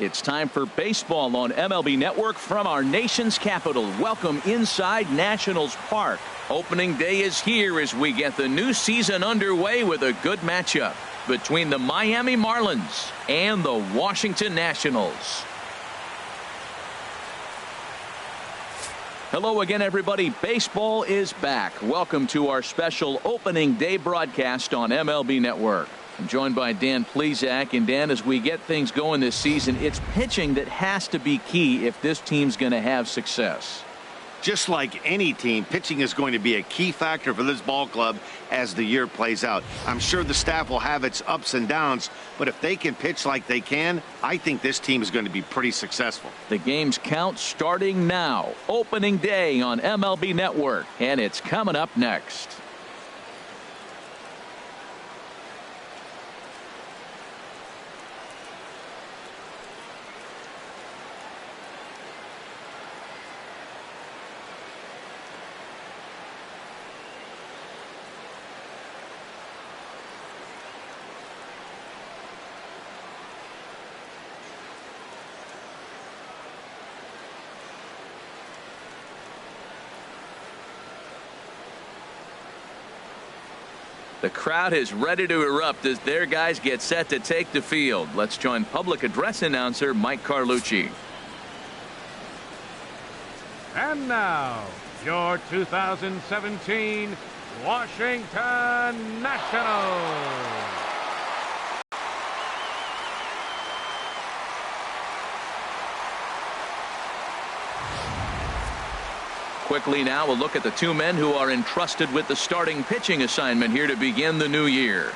It's time for baseball on MLB Network from our nation's capital. Welcome inside Nationals Park. Opening day is here as we get the new season underway with a good matchup between the Miami Marlins and the Washington Nationals. Hello again, everybody. Baseball is back. Welcome to our special opening day broadcast on MLB Network. I'm joined by Dan Plesac. And Dan, as we get things going this season, it's pitching that has to be key if this team's going to have success. Just like any team, pitching is going to be a key factor for this ball club as the year plays out. I'm sure the staff will have its ups and downs, but if they can pitch like they can, I think this team is going to be pretty successful. The game's count starting now. Opening day on MLB Network, and it's coming up next. The crowd is ready to erupt as their guys get set to take the field. Let's join public address announcer Mike Carlucci. And now, your 2017 Washington Nationals. Quickly now, we'll look at the two men who are entrusted with the starting pitching assignment here to begin the new year.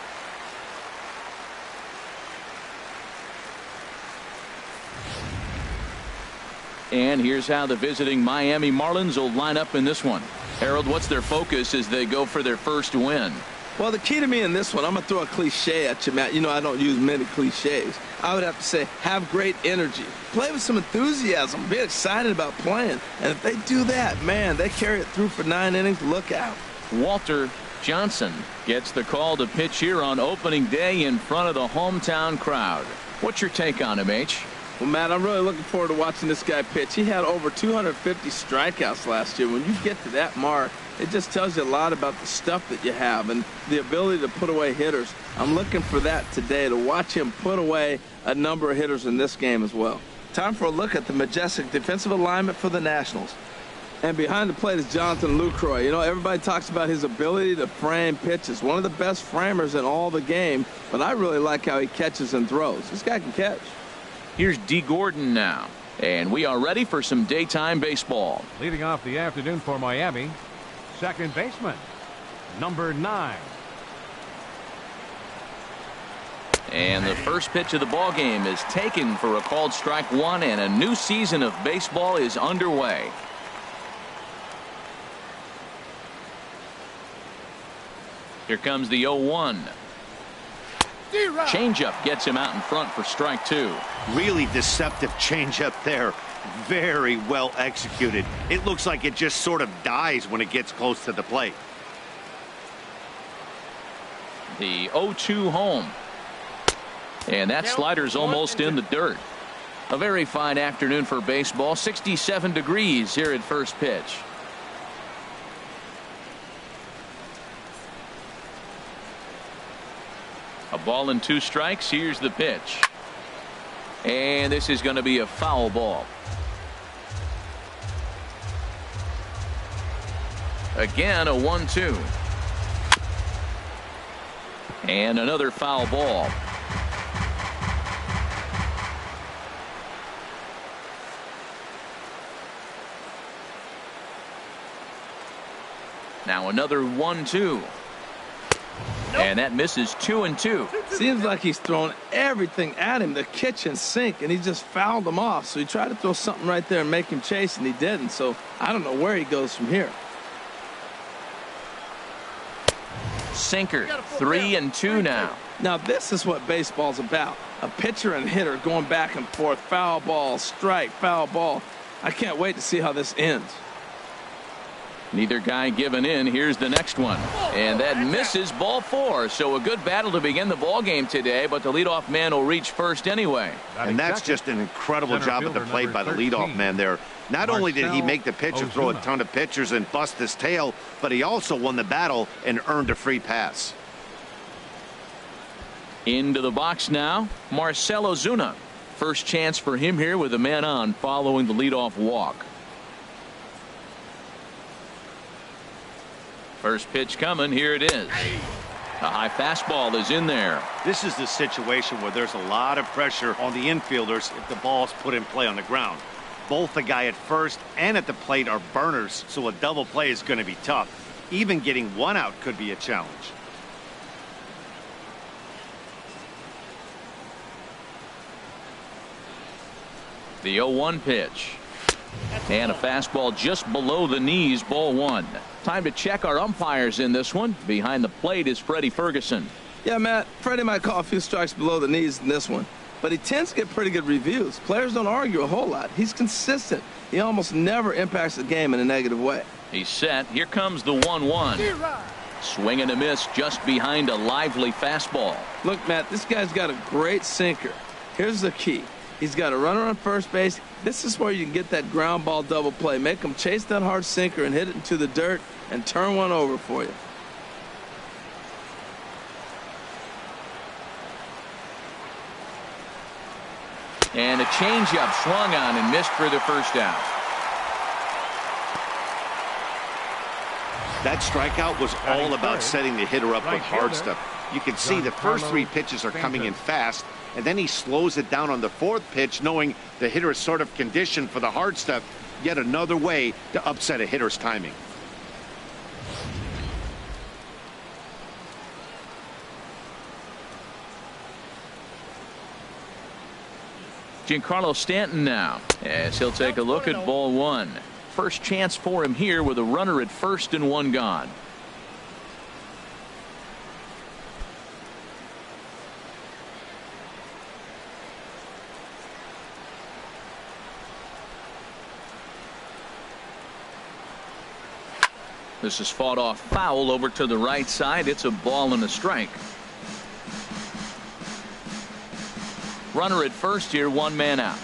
And here's how the visiting Miami Marlins will line up in this one. Harold, what's their focus as they go for their first win? Well, the key to me in this one, I'm going to throw a cliche at you, Matt. You know I don't use many cliches. I would have to say have great energy. Play with some enthusiasm. Be excited about playing. And if they do that, man, they carry it through for 9 innings. Look out. Walter Johnson gets the call to pitch here on opening day in front of the hometown crowd. What's your take on him, H? Well, Matt, I'm really looking forward to watching this guy pitch. He had over 250 strikeouts last year. When you get to that mark, it just tells you a lot about the stuff that you have and the ability to put away hitters. I'm looking for that today, to watch him put away a number of hitters in this game as well. Time for a look at the majestic defensive alignment for the Nationals. And behind the plate is Jonathan Lucroy. You know, everybody talks about his ability to frame pitches. One of the best framers in all the game, but I really like how he catches and throws. This guy can catch. Here's D. Gordon now, and we are ready for some daytime baseball. Leading off the afternoon for Miami, second baseman, number 9. And the first pitch of the ball game is taken for a called strike one, and a new season of baseball is underway. Here comes the 0-1. Changeup gets him out in front for strike 2. Really deceptive changeup there. Very well executed. It looks like it just sort of dies when it gets close to the plate. The 0-2 home. And that slider's almost in the dirt. A very fine afternoon for baseball. 67 degrees here at first pitch. A ball and 2 strikes. Here's the pitch. And this is going to be a foul ball. Again, a 1-2. And another foul ball. Now another 1-2. And that misses 2-2. Seems like he's throwing everything at him, the kitchen sink, and he just fouled him off. So he tried to throw something right there and make him chase, and he didn't. So I don't know where he goes from here. Sinker, 3-2 now. Now this is what baseball's about. A pitcher and hitter going back and forth. Foul ball, strike, foul ball. I can't wait to see how this ends. Neither guy giving in. Here's the next one. And that misses, ball 4. So a good battle to begin the ball game today, but the leadoff man will reach first anyway. And that's just an incredible job at the plate by the leadoff man there. Not only did he make the pitch and throw a ton of pitchers and bust his tail, but he also won the battle and earned a free pass. Into the box now, Marcell Ozuna. First chance for him here with a man on following the leadoff walk. First pitch coming. Here it is. A high fastball is in there. This is the situation where there's a lot of pressure on the infielders if the ball's put in play on the ground. Both the guy at first and at the plate are burners, so a double play is going to be tough. Even getting one out could be a challenge. The 0-1 pitch. And a fastball just below the knees, ball 1. Time to check our umpires in this one. Behind the plate is Freddie Ferguson. Yeah, Matt, Freddie might call a few strikes below the knees in this one, but he tends to get pretty good reviews. Players don't argue a whole lot. He's consistent. He almost never impacts the game in a negative way. He's set. Here comes the 1-1. Swing and a miss just behind a lively fastball. Look, Matt, this guy's got a great sinker. Here's the key. He's got a runner on first base. This is where you can get that ground ball double play. Make him chase that hard sinker and hit it into the dirt and turn one over for you. And a changeup swung on and missed for the first out. That strikeout was all about setting the hitter up with hard stuff. You can see the first 3 pitches are coming in fast, and then he slows it down on the 4th pitch, knowing the hitter is sort of conditioned for the hard stuff. Yet another way to upset a hitter's timing. Giancarlo Stanton now, as he'll take a look at ball 1. First chance for him here with a runner at first and 1 gone. This is fought off foul over to the right side. It's a ball and a strike. Runner at first here, 1 man out.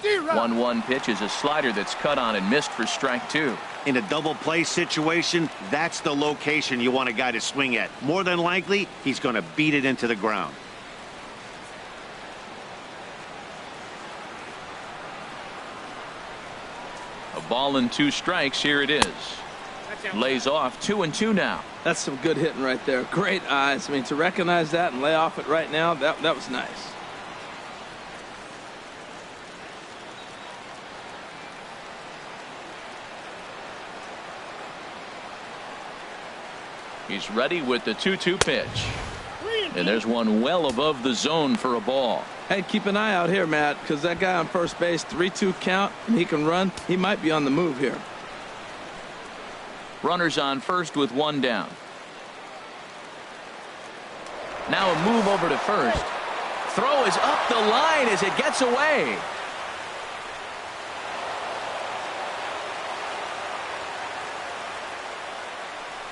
The 1-1 pitch is a slider that's cut on and missed for strike 2. In a double play situation, that's the location you want a guy to swing at. More than likely, he's going to beat it into the ground. A ball and 2 strikes. Here it is. Lays off 2-2 now. That's some good hitting right there. Great eyes. I mean, to recognize that and lay off it right now, that was nice. He's ready with the 2-2 pitch. And there's one well above the zone for a ball. Hey, keep an eye out here, Matt, because that guy on first base, 3-2 count, and he can run. He might be on the move here. Runners on first with 1 down. Now a move over to first. Throw is up the line as it gets away.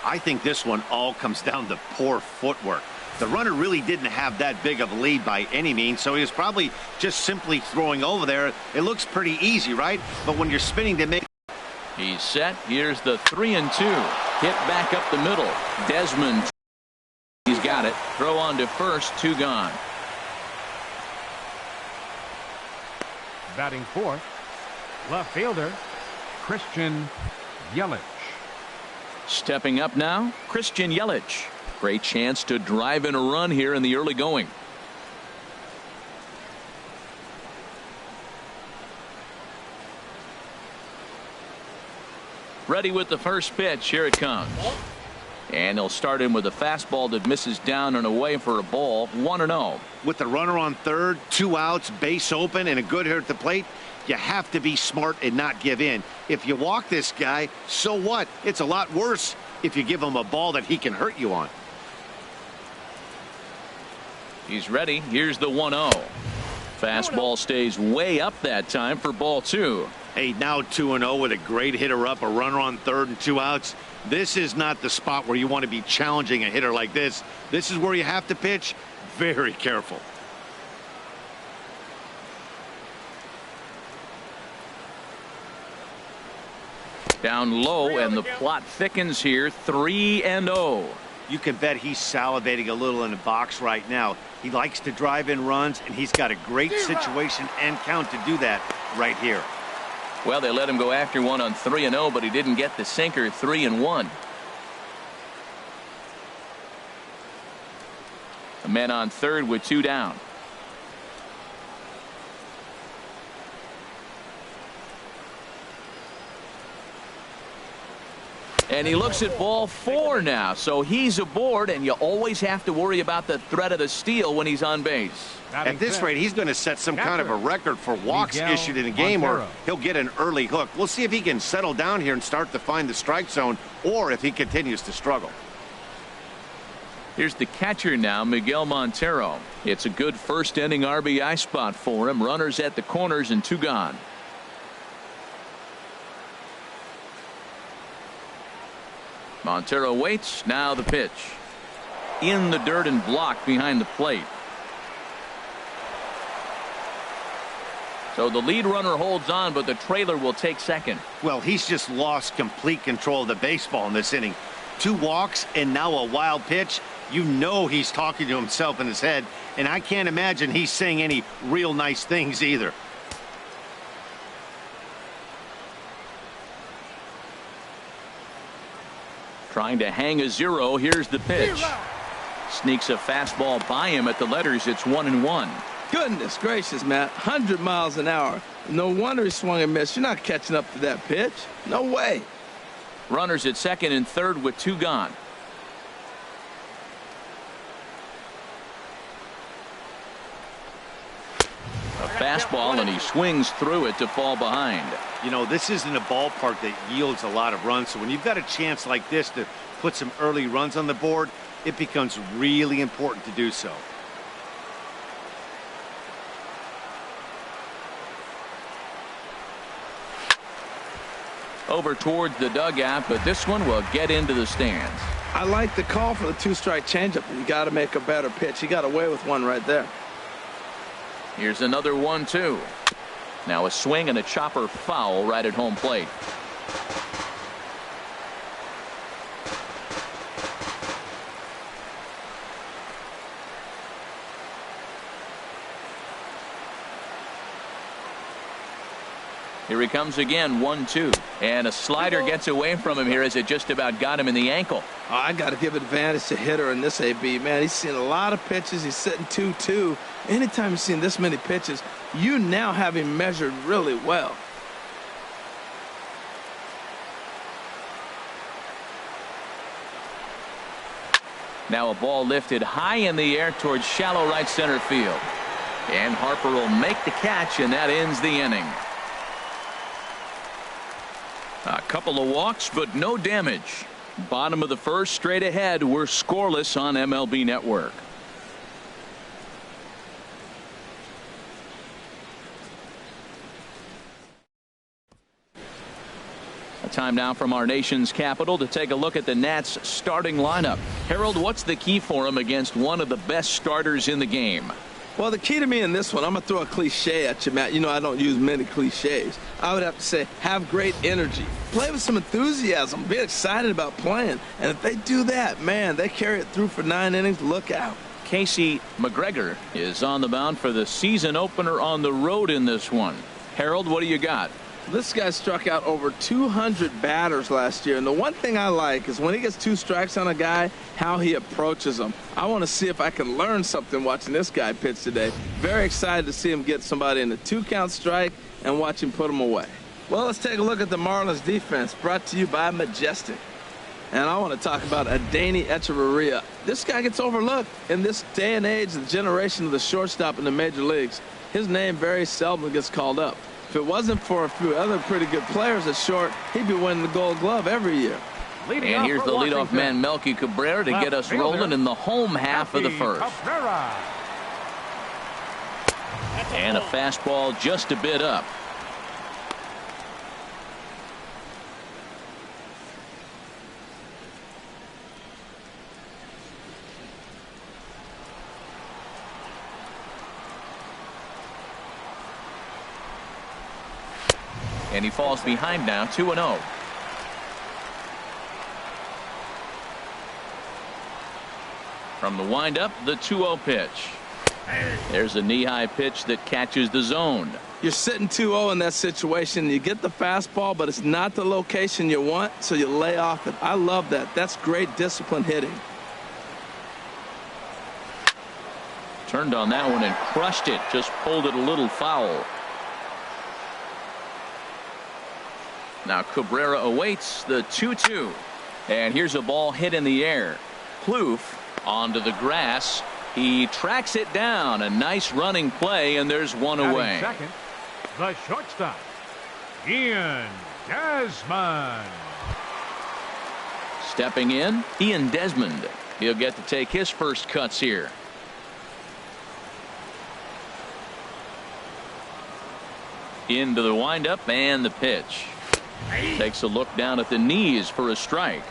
I think this one all comes down to poor footwork. The runner really didn't have that big of a lead by any means, so he was probably just simply throwing over there. It looks pretty easy, right? But when you're spinning to make... He's set. Here's the 3-2. Hit back up the middle. Desmond. He's got it. Throw on to first. 2 gone. Batting 4th, left fielder, Christian Yelich. Stepping up now, Christian Yelich. Great chance to drive in a run here in the early going. Ready with the first pitch. Here it comes. And they'll start him with a fastball that misses down and away for a ball. 1-0. With the runner on third, 2 outs, base open, and a good hitter at the plate, you have to be smart and not give in. If you walk this guy, so what? It's a lot worse if you give him a ball that he can hurt you on. He's ready. Here's the 1-0. Fastball stays way up that time for ball 2. Hey, now 2-0 with a great hitter up, a runner on third and 2 outs. This is not the spot where you want to be challenging a hitter like this. This is where you have to pitch very careful. Down low, and the plot thickens here. 3-0. You can bet he's salivating a little in the box right now. He likes to drive in runs, and he's got a great situation and count to do that right here. Well, they let him go after one on 3-0, but he didn't get the sinker. 3-1. A man on third with 2 down. And he looks at ball 4 now, so he's aboard, and you always have to worry about the threat of the steal when he's on base. At this rate, he's going to set some kind of a record for walks issued in a game, or he'll get an early hook. We'll see if he can settle down here and start to find the strike zone, or if he continues to struggle. Here's the catcher now, Miguel Montero. It's a good first inning RBI spot for him. Runners at the corners and 2 gone. Montero waits. Now the pitch. In the dirt and blocked behind the plate. So the lead runner holds on, but the trailer will take second. Well, he's just lost complete control of the baseball in this inning. 2 walks and now a wild pitch. You know he's talking to himself in his head, and I can't imagine he's saying any real nice things either. Trying to hang a 0. Here's the pitch. Sneaks a fastball by him at the letters. It's 1-1. Goodness gracious, Matt. 100 miles an hour. No wonder he swung and missed. You're not catching up to that pitch. No way. Runners at second and third with 2 gone. A fastball, and he swings through it to fall behind. You know, this isn't a ballpark that yields a lot of runs, so when you've got a chance like this to put some early runs on the board, it becomes really important to do so. Over towards the dugout, but this one will get into the stands. I like the call for the 2-strike changeup. You got to make a better pitch. He got away with one right there. Here's another 1-2. Now a swing and a chopper foul right at home plate. Here he comes again. 1-2, and a slider gets away from him here as it just about got him in the ankle. Oh, I got to give advantage to hitter in this AB, man. He's seen a lot of pitches. He's sitting 2-2. Anytime you've seen this many pitches, you now have him measured really well. Now a ball lifted high in the air towards shallow right center field, and Harper will make the catch, and that ends the inning. A couple of walks, but no damage. Bottom of the first, straight ahead. We're scoreless on MLB Network. A time now from our nation's capital to take a look at the Nats starting lineup. Harold, what's the key for him against one of the best starters in the game? Well, the key to me in this one, I'm going to throw a cliche at you, Matt. You know I don't use many cliches. I would have to say have great energy. Play with some enthusiasm. Be excited about playing. And if they do that, man, they carry it through for 9 innings. Look out. Casey McGregor is on the mound for the season opener on the road in this one. Harold, what do you got? This guy struck out over 200 batters last year, and the one thing I like is when he gets 2 strikes on a guy, how he approaches them. I want to see if I can learn something watching this guy pitch today. Very excited to see him get somebody in a 2-count strike and watch him put them away. Well, let's take a look at the Marlins defense, brought to you by Majestic. And I want to talk about Adeiny Echeverria. This guy gets overlooked in this day and age, the generation of the shortstop in the major leagues. His name very seldom gets called up. If it wasn't for a few other pretty good players at short, he'd be winning the Gold Glove every year. And here's the leadoff man, Melky Cabrera, to get us rolling in the home half of the first. And a fastball just a bit up. And he falls behind now, 2-0. From the windup, the 2-0 pitch. There's a knee-high pitch that catches the zone. You're sitting 2-0 in that situation. You get the fastball, but it's not the location you want, so you lay off it. I love that. That's great disciplined hitting. Turned on that one and crushed it. Just pulled it a little foul. Now Cabrera awaits the 2-2. And here's a ball hit in the air. Plouffe onto the grass. He tracks it down. A nice running play, and there's one away. Second, the shortstop, Ian Desmond. Stepping in, Ian Desmond. He'll get to take his first cuts here. Into the windup and the pitch. Takes a look down at the knees for a strike.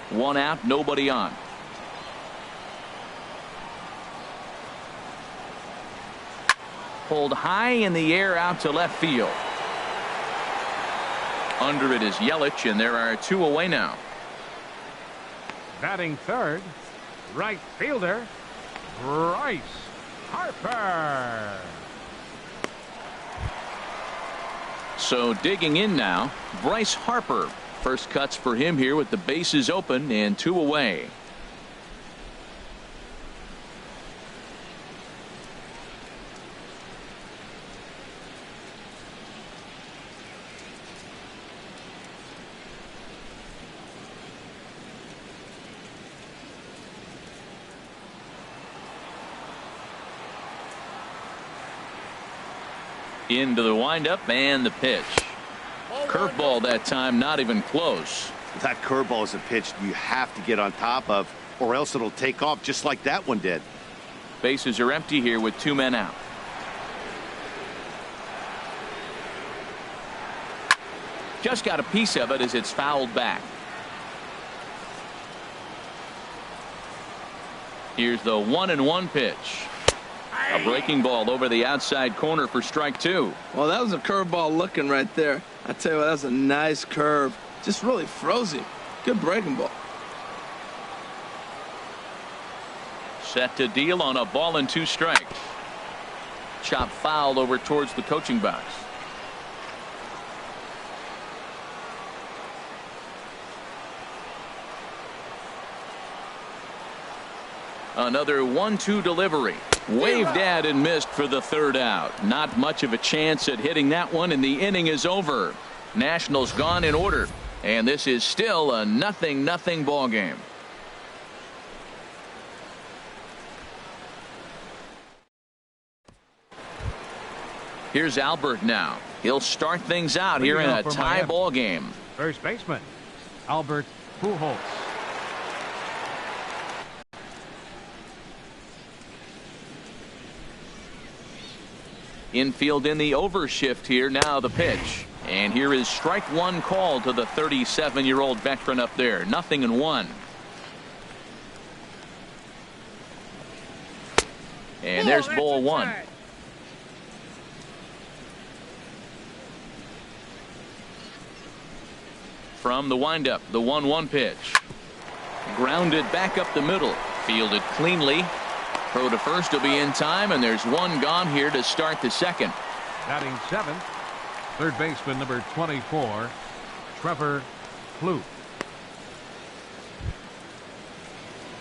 One out, nobody on. Pulled high in the air out to left field. Under it is Yelich, and there are two away now. Batting third, right fielder, Bryce Harper. So digging in now, Bryce Harper. First cuts for him here with the bases open and two away. Into the windup and the pitch. Curveball that time, not even close. That curveball is a pitch you have to get on top of, or else it'll take off just like that one did. Bases are empty here with two men out. Just got a piece of it as it's fouled back. Here's the 1-1 pitch. A breaking ball over the outside corner for strike two. Well, that was a curveball looking right there. I tell you what, that was a nice curve. Just really froze him. Good breaking ball. Set to deal on a ball and two strikes. Chop foul over towards the coaching box. Another 1-2 delivery. Waved at and missed for the third out. Not much of a chance at hitting that one, and the inning is over. Nationals gone in order, and this is still a 0-0 ball game. Here's Albert now. He'll start things out here in a tie ball game. First baseman, Albert Pujols. Infield in the overshift here. Now the pitch. And here is strike one call to the 37-year-old veteran up there. 0-1. And there's ball one. From the windup, the 1-1 pitch. Grounded back up the middle. Fielded cleanly. Throw to first will be in time, and there's one gone here to start the second. Batting seventh, third baseman number 24, Trevor Plouffe.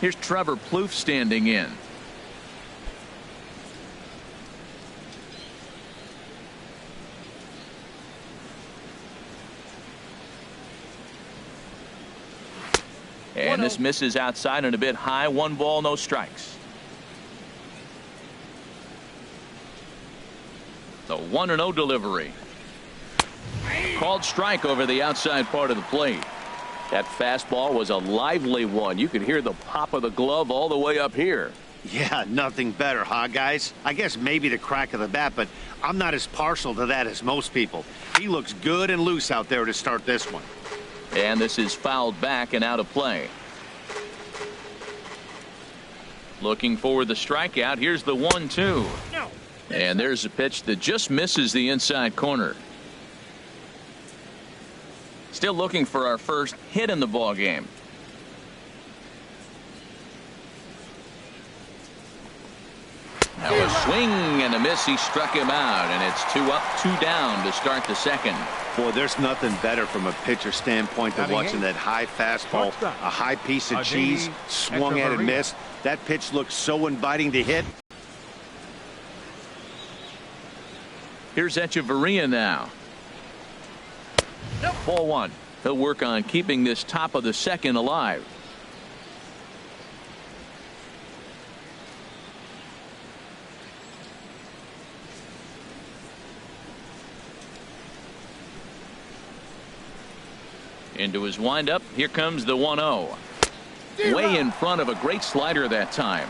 Here's Trevor Plouffe standing in. And this misses outside and a bit high. One ball, no strikes. The 1-0 delivery. Called strike over the outside part of the plate. That fastball was a lively one. You could hear the pop of the glove all the way up here. Yeah, nothing better, huh, guys? I guess maybe the crack of the bat, but I'm not as partial to that as most people. He looks good and loose out there to start this one. And this is fouled back and out of play. Looking for the strikeout. Here's the 1-2. And there's a pitch that just misses the inside corner. Still looking for our first hit in the ball game. Now a swing and a miss. He struck him out, and it's 2 up, 2 down to start the second. Boy, there's nothing better from a pitcher standpoint than watching that high fastball, a high piece of cheese, swung at and missed. That pitch looks so inviting to hit. Here's Echeverria now. Ball 1. He'll work on keeping this top of the second alive. Into his windup. Here comes the 1-0. Way in front of a great slider that time.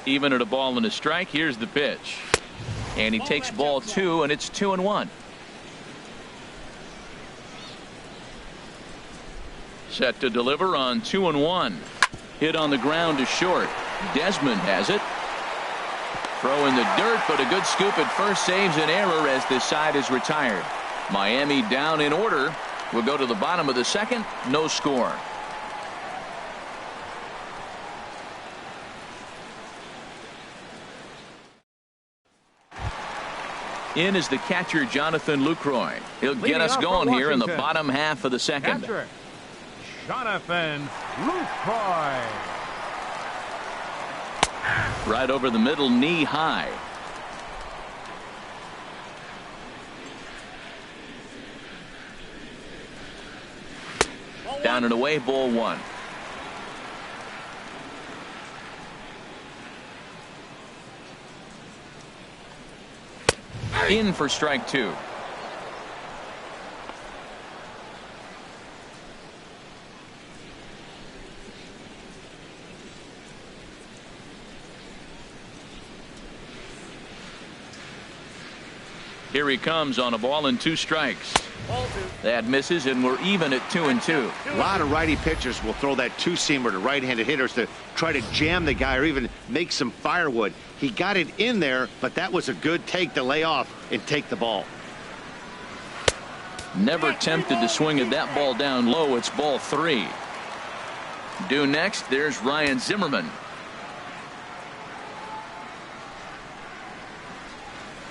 Even at a ball and a strike. Here's the pitch. And he takes ball 2, and it's 2-1. Set to deliver on 2-1. Hit on the ground to short. Desmond has it. Throw in the dirt, but a good scoop at first saves an error as this side is retired. Miami down in order. We'll go to the bottom of the second. No score. In is the catcher, Jonathan Lucroy. He'll get us going here in the bottom half of the second. Catcher, Jonathan Lucroy. Right over the middle, knee high. Down and away, ball 1. In for strike 2. Here he comes on a ball and 2 strikes. That misses, and we're even at 2-2. A lot of righty pitchers will throw that two-seamer to right-handed hitters to try to jam the guy or even make some firewood. He got it in there, but that was a good take to lay off and take the ball. Never tempted to swing at that ball down low. It's ball 3. Due next, there's Ryan Zimmerman.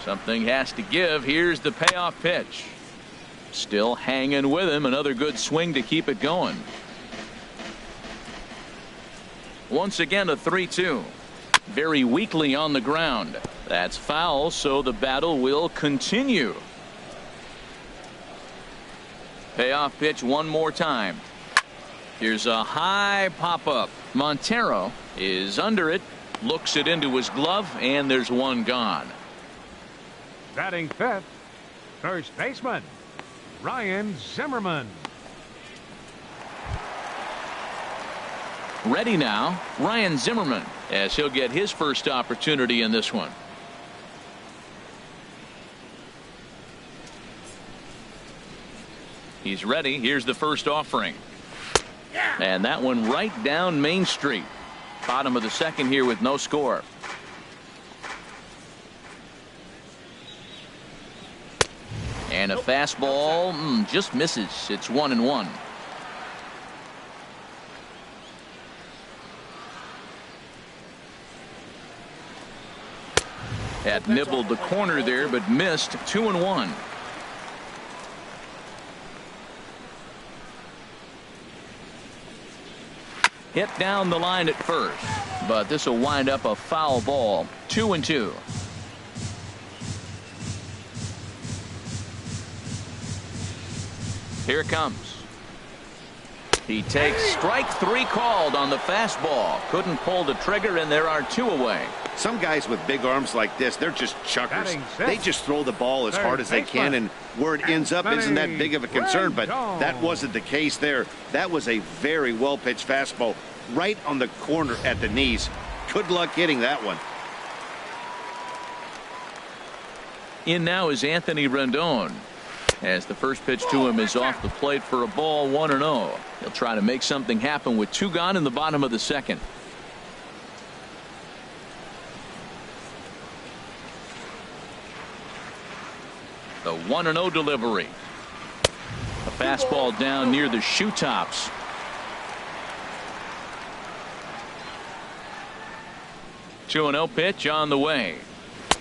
Something has to give. Here's the payoff pitch. Still hanging with him. Another good swing to keep it going. Once again, a 3-2. Very weakly on the ground. That's foul, so the battle will continue. Payoff pitch one more time. Here's a high pop-up. Montero is under it. Looks it into his glove, and there's one gone. Batting 5th, first baseman, Ryan Zimmerman. Ready now, Ryan Zimmerman, as he'll get his first opportunity in this one. He's ready. Here's the first offering. And that one right down Main Street. Bottom of the second here with no score. And a fastball just misses. It's 1-1. Had nibbled the corner there, but missed. 2-1. Hit down the line at first, but this will wind up a foul ball. 2-2. Here it comes. He takes strike 3 called on the fastball. Couldn't pull the trigger, and there are 2 away. Some guys with big arms like this, they're just chuckers. They just throw the ball as hard as they can, and where it ends up isn't that big of a concern, but that wasn't the case there. That was a very well-pitched fastball right on the corner at the knees. Good luck hitting that one. In now is Anthony Rendon, as the first pitch to him is off the plate for a ball, 1-0. He'll try to make something happen with 2 gone in the bottom of the second. The 1-0 delivery. A fastball down near the shoe tops. Two 2-0 pitch on the way.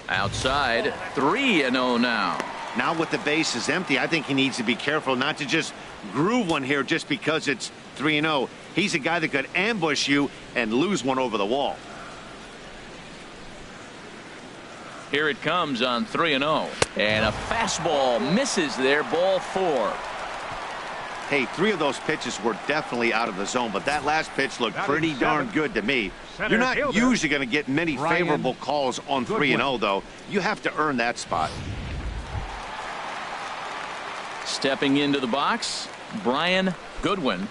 Outside, 3-0 now. Now with the bases empty, I think he needs to be careful not to just groove one here just because it's 3-0. He's a guy that could ambush you and lose one over the wall. Here it comes on 3-0. And a fastball misses there, ball 4. Hey, 3 of those pitches were definitely out of the zone, but that last pitch looked pretty darn good to me. You're not usually going to get many favorable calls on 3-0, though. You have to earn that spot. Stepping into the box, Brian Goodwin.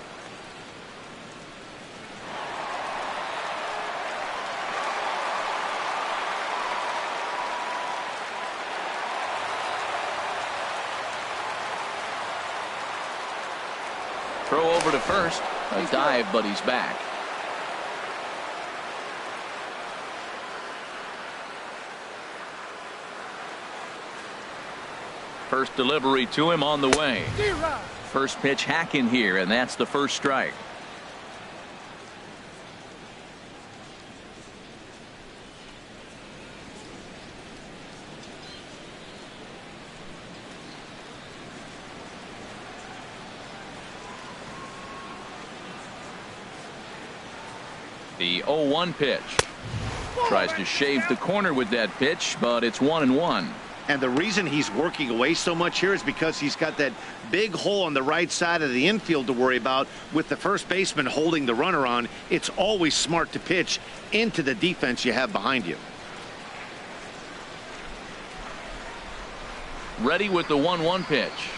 Throw over to first. A dive, but he's back. First delivery to him on the way. First pitch hacking here, and that's the first strike. The 0-1 pitch. Tries to shave the corner with that pitch, but it's 1-1. And the reason he's working away so much here is because he's got that big hole on the right side of the infield to worry about. With the first baseman holding the runner on, it's always smart to pitch into the defense you have behind you. Ready with the 1-1 pitch.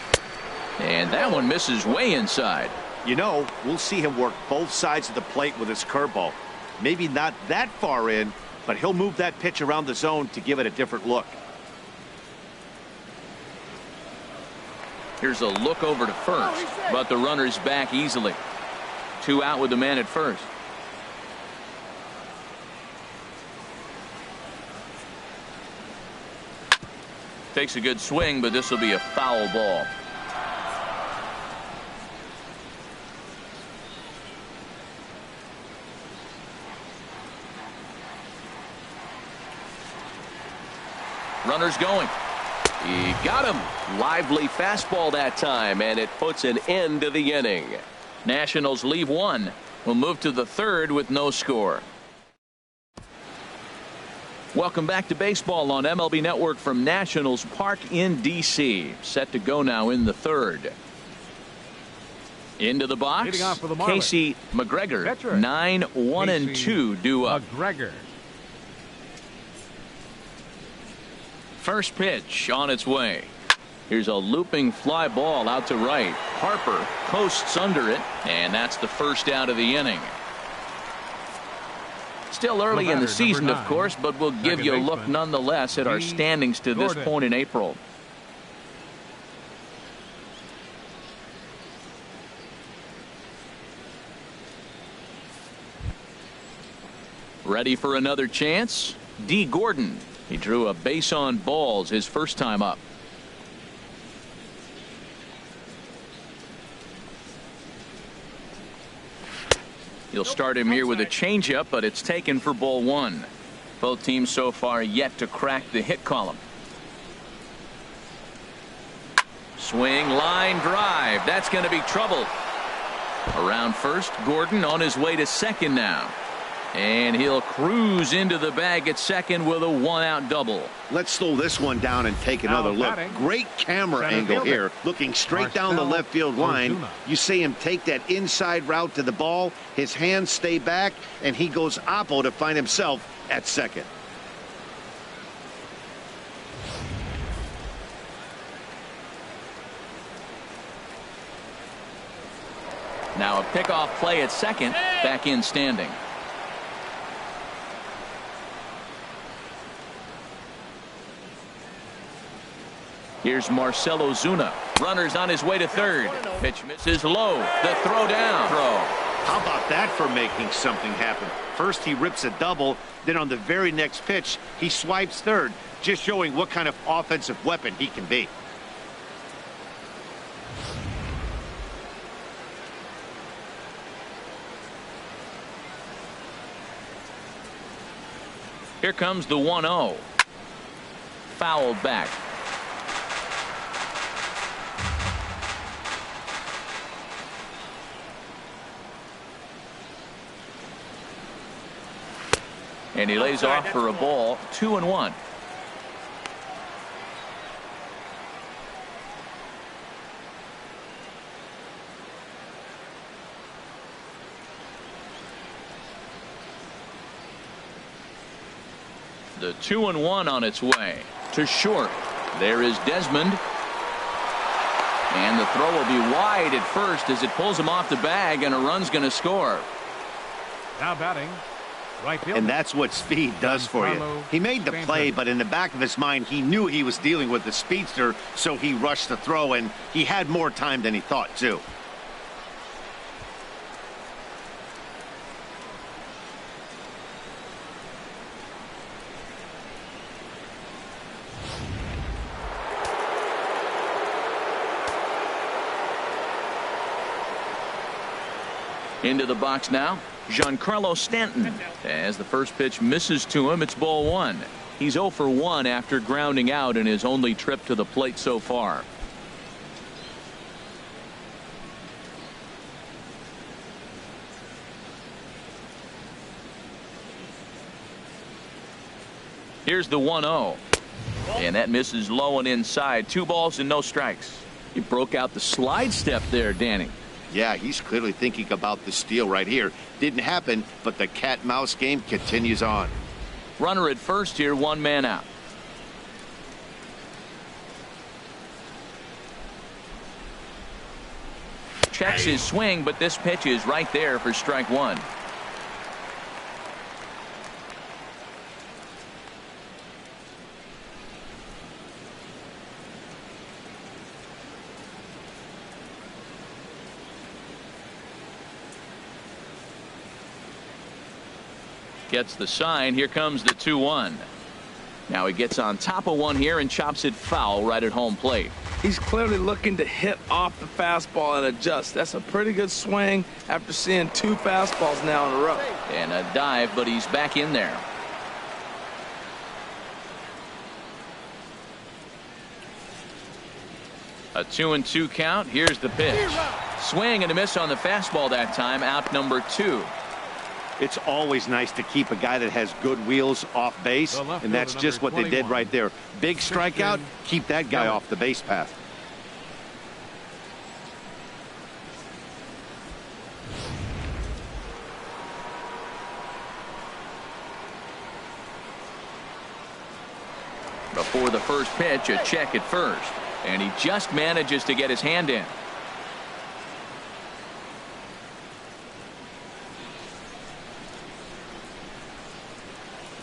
And that one misses way inside. You know, we'll see him work both sides of the plate with his curveball. Maybe not that far in, but he'll move that pitch around the zone to give it a different look. Here's a look over to first, but the runner's back easily. 2 out with the man at first. Takes a good swing, but this will be a foul ball. Runner's going. He got him. Lively fastball that time, and it puts an end to the inning. Nationals leave 1. We'll move to the 3rd with no score. Welcome back to baseball on MLB Network from Nationals Park in D.C. Set to go now in the 3rd. Into the box, Casey McGregor. 9-1-2 due up. McGregor. First pitch on its way. Here's a looping fly ball out to right. Harper coasts under it, and that's the first out of the inning. Still early in the season, of course, but we'll give you a look nonetheless at our standings to this point in April. Ready for another chance? D. Gordon. He drew a base on balls his first time up. He'll start him here with a changeup, but it's taken for ball 1. Both teams so far yet to crack the hit column. Swing, line drive. That's going to be trouble. Around first, Gordon on his way to second now. And he'll cruise into the bag at second with a one-out double. Let's slow this one down and take another look. Great camera angle here, looking straight down the left field line. You see him take that inside route to the ball. His hands stay back, and he goes oppo to find himself at second. Now a pickoff play at second, back in standing. Here's Marcell Ozuna. Runner's on his way to third. Pitch misses low. The throw down. How about that for making something happen? First he rips a double, then on the very next pitch he swipes third, just showing what kind of offensive weapon he can be. Here comes the 1-0. Fouled back. And he lays off for a ball. 2-1. The 2-1 on its way to short. There is Desmond. And the throw will be wide at first as it pulls him off the bag, and a run's going to score. Now batting. Right field. And that's what speed does for you. He made the play, but in the back of his mind, he knew he was dealing with the speedster, so he rushed the throw, and he had more time than he thought, too. Into the box now, Giancarlo Stanton. As the first pitch misses to him, it's ball one. He's 0 for 1 after grounding out in his only trip to the plate so far. Here's the 1-0. And that misses low and inside. 2 balls and no strikes. He broke out the slide step there, Danny. Yeah, he's clearly thinking about the steal right here. Didn't happen, but the cat-mouse game continues on. Runner at first here, 1 man out. Checks his swing, but this pitch is right there for strike 1. Gets the sign. Here comes the 2-1. Now he gets on top of one here and chops it foul right at home plate. He's clearly looking to hit off the fastball and adjust. That's a pretty good swing after seeing 2 fastballs now in a row. And a dive, but he's back in there. A 2-2 count. Here's the pitch. Swing and a miss on the fastball that time. Out number 2. It's always nice to keep a guy that has good wheels off base, and that's just what they did right there. Big strikeout, keep that guy off the base path. Before the first pitch, a check at first, and he just manages to get his hand in.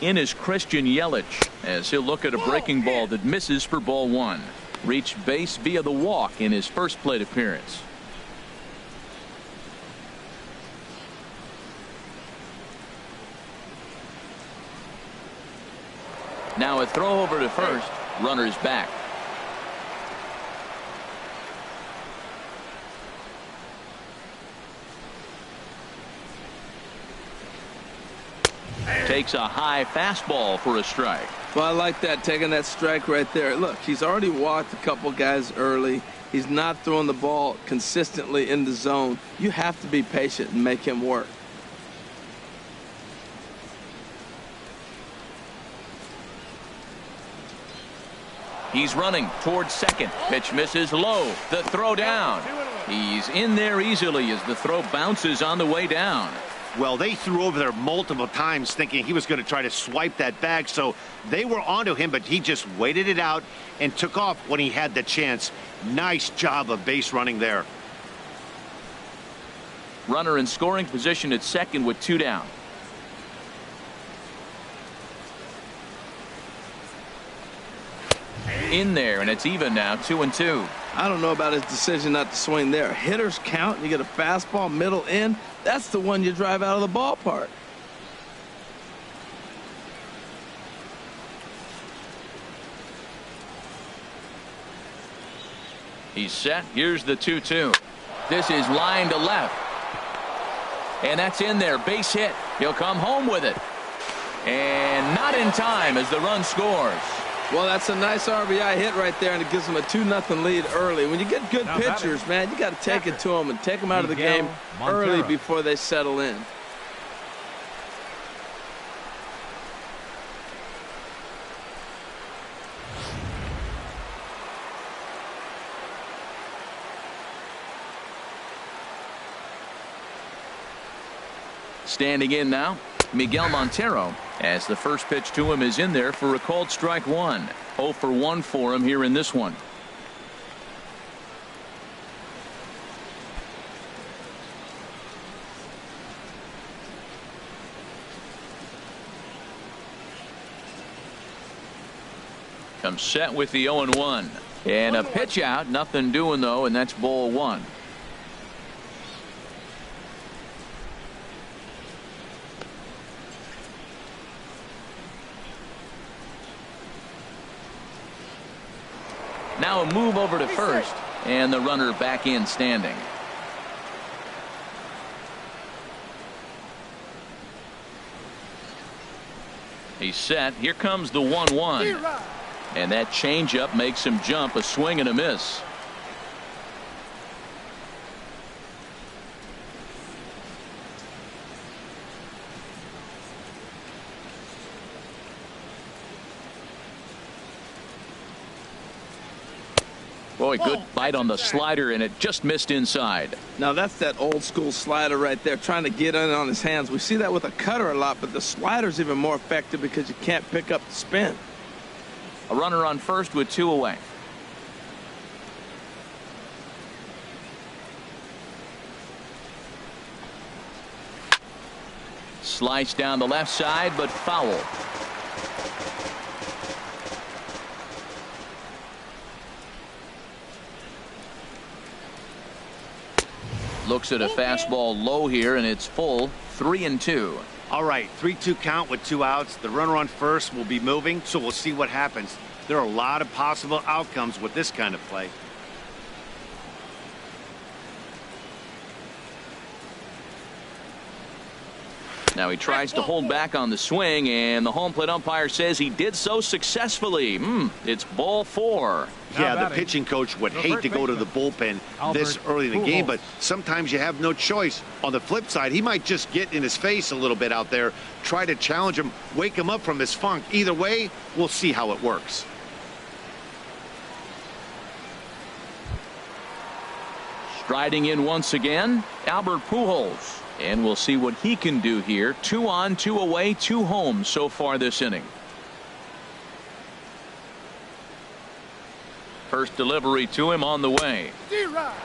In is Christian Yelich as he'll look at a breaking ball that misses for ball 1. Reached base via the walk in his first plate appearance. Now a throw over to first. Runner's back. Takes a high fastball for a strike. Well, I like that, taking that strike right there. Look, he's already walked a couple guys early. He's not throwing the ball consistently in the zone. You have to be patient and make him work. He's running towards second. Pitch misses low. The throw down. He's in there easily as the throw bounces on the way down. Well, they threw over there multiple times thinking he was going to try to swipe that bag, so they were onto him, but he just waited it out and took off when he had the chance. Nice job of base running there. Runner in scoring position at second with 2 down. In there, and it's even now, 2-2. I don't know about his decision not to swing there. Hitters count. You get a fastball middle in. That's the one you drive out of the ballpark. He's set. Here's the 2-2. This is line to left. And that's in there. Base hit. He'll come home with it. And not in time as the run scores. Well, that's a nice RBI hit right there, and it gives them a 2-0 lead early. When you get good pitchers, man, you got to take it to them and take them out of the game early before they settle in. Standing in now, Miguel Montero, as the first pitch to him is in there for a called strike one. 0 for 1 for him here in this one. Comes set with the 0-1. And a pitch out, nothing doing though, and that's ball 1. Now a move over to first, and the runner back in standing. He's set. Here comes the 1-1. And that changeup makes him jump. A swing and a miss. Boy, good bite on the slider, and it just missed inside. Now that's that old school slider right there, trying to get in on his hands. We see that with a cutter a lot, but the slider's even more effective because you can't pick up the spin. A runner on first with 2 away. Slice down the left side, but foul. Looks at a fastball low here, and it's full. 3-2. All right, 3-2 count with 2 outs. The runner on first will be moving, so we'll see what happens. There are a lot of possible outcomes with this kind of play. Now he tries to hold back on the swing, and the home plate umpire says he did so successfully. It's ball 4. Yeah, the pitching coach would hate to go to the bullpen this early in the game, but sometimes you have no choice. On the flip side, he might just get in his face a little bit out there, try to challenge him, wake him up from his funk. Either way, we'll see how it works. Striding in once again, Albert Pujols. And we'll see what he can do here. 2 on, 2 away, 2 home so far this inning. First delivery to him on the way.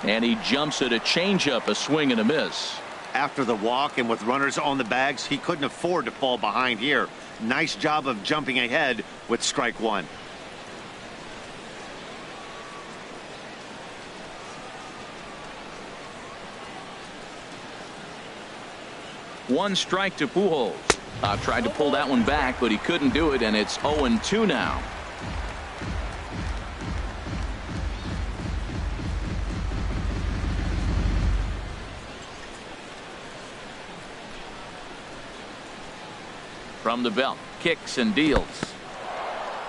And he jumps at a changeup, a swing and a miss. After the walk and with runners on the bags, he couldn't afford to fall behind here. Nice job of jumping ahead with strike 1. One strike to Pujols. Tried to pull that one back, but he couldn't do it, and it's 0-2 now. From the belt, kicks and deals.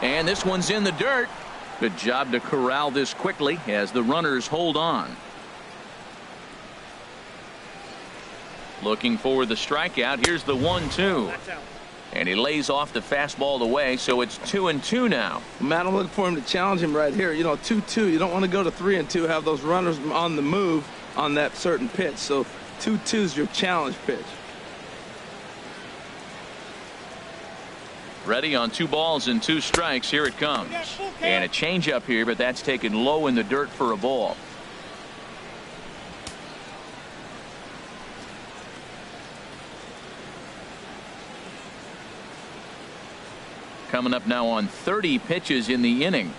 And this one's in the dirt. Good job to corral this quickly as the runners hold on. Looking for the strikeout. Here's the 1-2. And he lays off the fastball away, so it's 2-2 now. Matt, I'm looking for him to challenge him right here. You know, 2-2. You don't want to go to 3-2, have those runners on the move on that certain pitch. So 2-2 is your challenge pitch. Ready on 2 balls and 2 strikes. Here it comes. And a changeup here, but that's taken low in the dirt for a ball. Coming up now on 30 pitches in the inning.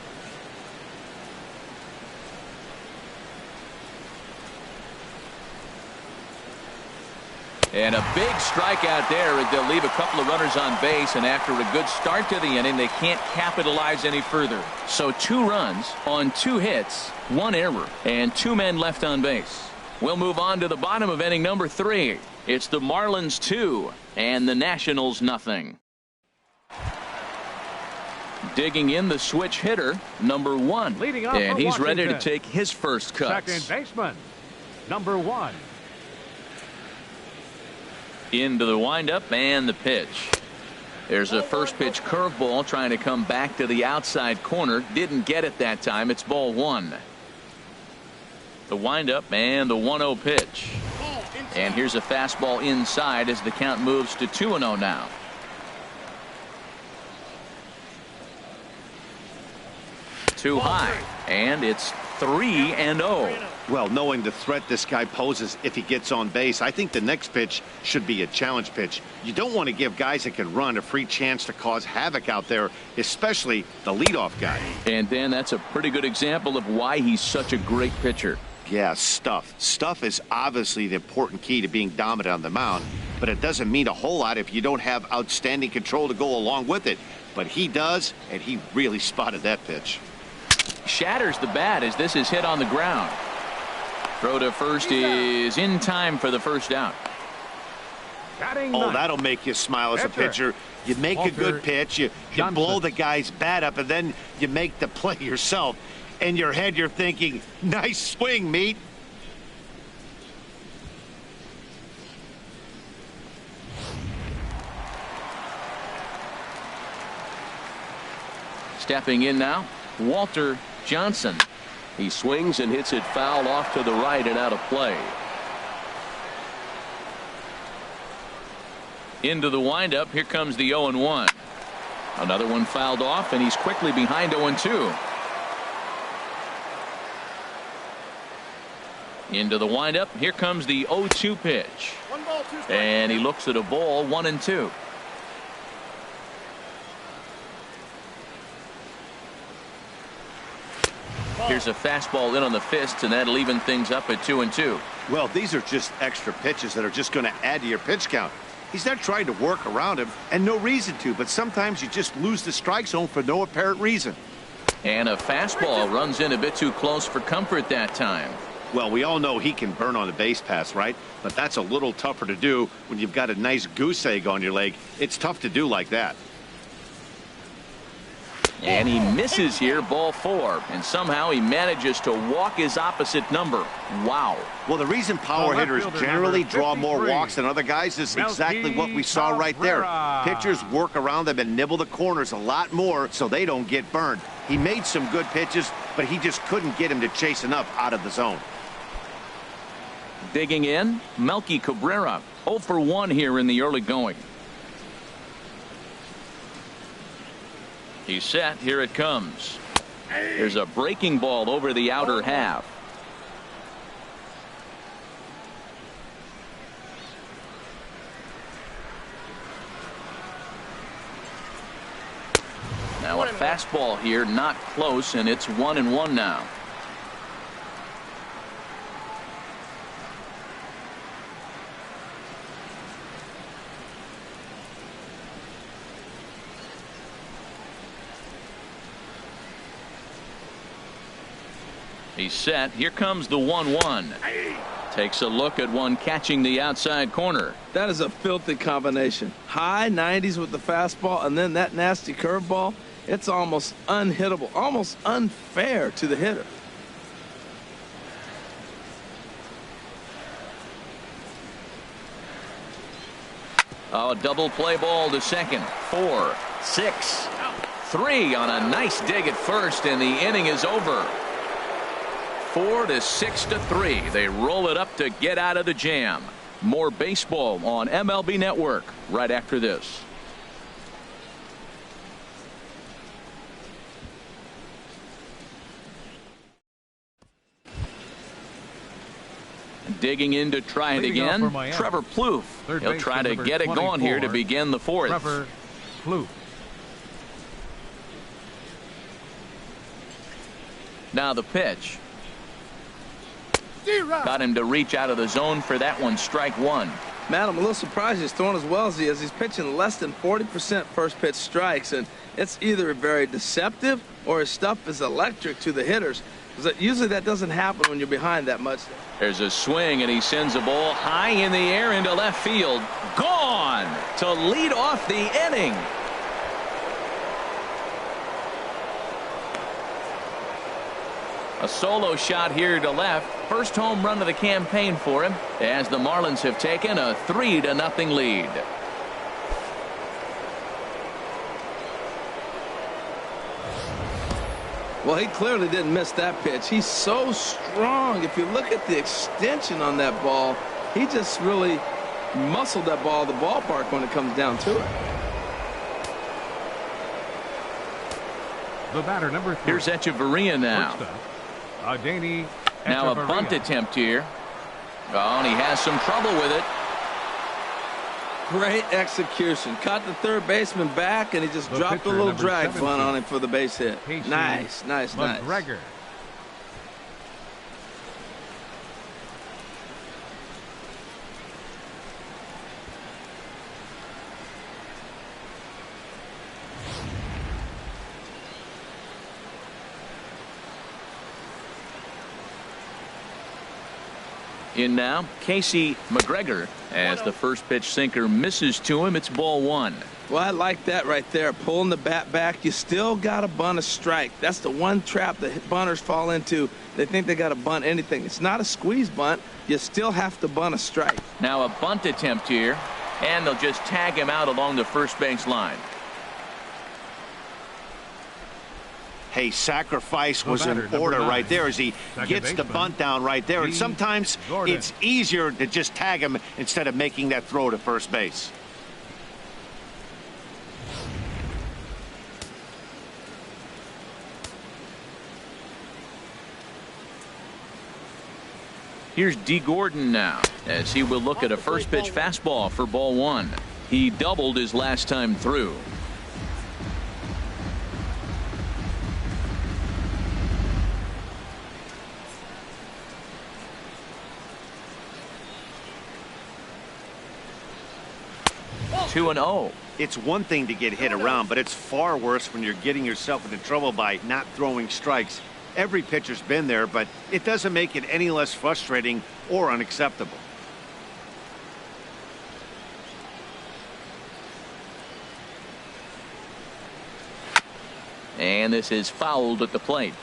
And a big strikeout there as they'll leave a couple of runners on base, and after a good start to the inning they can't capitalize any further. So 2 runs on 2 hits, 1 error, and 2 men left on base. We'll move on to the bottom of inning number 3. It's the Marlins 2 and the Nationals nothing. Digging in the switch hitter, number 1. Leading off and for he's ready to Washington. take his first cuts. Second baseman, number 1. Into the windup and the pitch. There's a first pitch curveball trying to come back to the outside corner. Didn't get it that time. It's ball 1. The windup and the 1-0 pitch. And here's a fastball inside as the count moves to 2-0 now. Too high, and it's 3-0. Well, knowing the threat this guy poses if he gets on base, I think the next pitch should be a challenge pitch. You don't want to give guys that can run a free chance to cause havoc out there, especially the leadoff guy. And Dan, that's a pretty good example of why he's such a great pitcher. Yeah, stuff. Stuff is obviously the important key to being dominant on the mound, but it doesn't mean a whole lot if you don't have outstanding control to go along with it. But he does, and he really spotted that pitch. Shatters the bat as this is hit on the ground. Throw to first is in time for the first out. Oh, that'll make you smile as a pitcher. You make a good pitch, you blow the guy's bat up, and then you make the play yourself. In your head, you're thinking, nice swing, meat. Stepping in now, Walter Johnson. He swings and hits it foul off to the right and out of play. Into the windup. Here comes the 0-1. Another one fouled off, and he's quickly behind 0-2. Into the windup. Here comes the 0-2 pitch. And he looks at a ball, 1-2. Here's a fastball in on the fists, and that'll even things up at 2-2. Well, these are just extra pitches that are just going to add to your pitch count. He's not trying to work around him, and no reason to, but sometimes you just lose the strike zone for no apparent reason. And a fastball runs in a bit too close for comfort that time. Well, we all know he can burn on a base pass, right? But that's a little tougher to do when you've got a nice goose egg on your leg. It's tough to do like that. And he misses here, ball 4, and somehow he manages to walk his opposite number. Wow. Well, the reason power hitters generally draw more walks than other guys is exactly what we saw right there. Pitchers work around them and nibble the corners a lot more so they don't get burned. He made some good pitches, but he just couldn't get him to chase enough out of the zone. Digging in, Melky Cabrera, 0 for 1 here in the early going. He's set. Here it comes. There's a breaking ball over the outer half. Now a fastball here, not close, and it's 1-1 now. He's set. Here comes the 1-1. Takes a look at one catching the outside corner. That is a filthy combination. High 90s with the fastball and then that nasty curveball. It's almost unhittable, almost unfair to the hitter. Oh, double play ball to second. 4, 6, 3 on a nice dig at first, and the inning is over. 4 to 6 to 3. They roll it up to get out of the jam. More baseball on MLB Network right after this. Digging in to try it again, Trevor Plouffe. He'll try to get it going here to begin the fourth. Trevor Plouffe. Now the pitch. Got him to reach out of the zone for that one. Strike one. Matt, I'm a little surprised he's throwing as well as he is. He's pitching less than 40% first pitch strikes, and it's either very deceptive or his stuff is electric to the hitters. Usually that doesn't happen when you're behind that much. There's a swing, and he sends a ball high in the air into left field. Gone to lead off the inning. A solo shot here to left. First home run of the campaign for him, as the Marlins have taken a 3-0 lead. Well, he clearly didn't miss that pitch. He's so strong. If you look at the extension on that ball, he just really muscled that ball to the ballpark when it comes down to it. The batter, number 3. Here's Echeverria now. Now a bunt attempt here. Oh, and he has some trouble with it. Great execution. Caught the third baseman back, and he just dropped a little drag bunt on him for the base hit. Nice, nice, nice. McGregor. In now, Casey McGregor, as the first pitch sinker misses to him. It's ball one. Well, I like that right there. Pulling the bat back. You still got to bunt a strike. That's the one trap that bunters fall into. They think they got to bunt anything. It's not a squeeze bunt. You still have to bunt a strike. Now a bunt attempt here, and they'll just tag him out along the first base line. Hey, sacrifice was in order right there as he gets the bunt down right there. And sometimes it's easier to just tag him instead of making that throw to first base. Here's D. Gordon now, as he will look at a first pitch fastball for ball one. He doubled his last time through. Two and 0. It's one thing to get hit around, but it's far worse when you're getting yourself into trouble by not throwing strikes. Every pitcher's been there, but it doesn't make it any less frustrating or unacceptable. And this is fouled at the plate.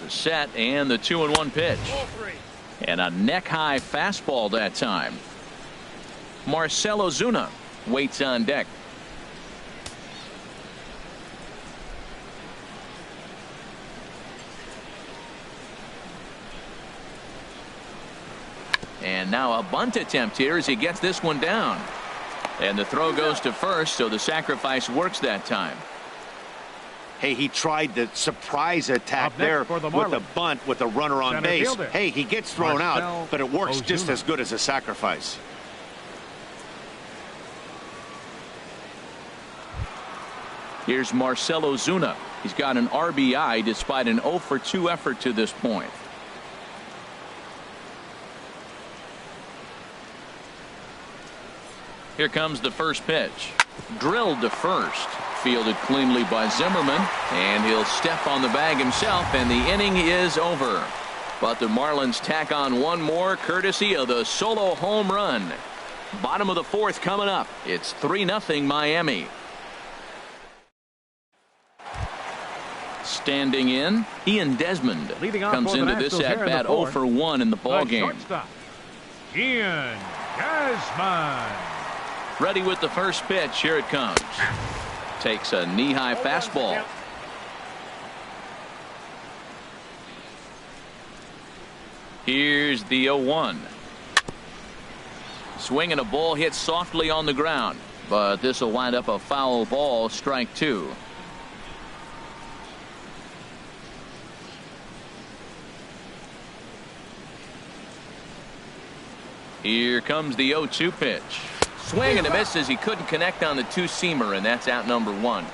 Set and the 2-1 pitch, and a neck-high fastball that time. Marcell Ozuna waits on deck. And now a bunt attempt here as he gets this one down, and the throw goes to first, so the sacrifice works that time. Hey, he tried the surprise attack there with a bunt with a runner on base. Hey, he gets thrown out, but it works just as good as a sacrifice. Here's Marcell Ozuna. He's got an RBI despite an 0 for 2 effort to this point. Here comes the first pitch. Drilled to first. Fielded cleanly by Zimmerman, and he'll step on the bag himself, and the inning is over. But the Marlins tack on one more courtesy of the solo home run. Bottom of the fourth coming up. It's 3-0 Miami. Standing in, Ian Desmond comes into this at-bat 0 for 1 in the ballgame. Ian Desmond. Ready with the first pitch. Here it comes. Takes a knee-high fastball. Here's the 0-1. Swinging a ball hit softly on the ground, but this will wind up a foul ball, strike 2. Here comes the 0-2 pitch. Swing and a miss as he couldn't connect on the two-seamer, and that's out number 1.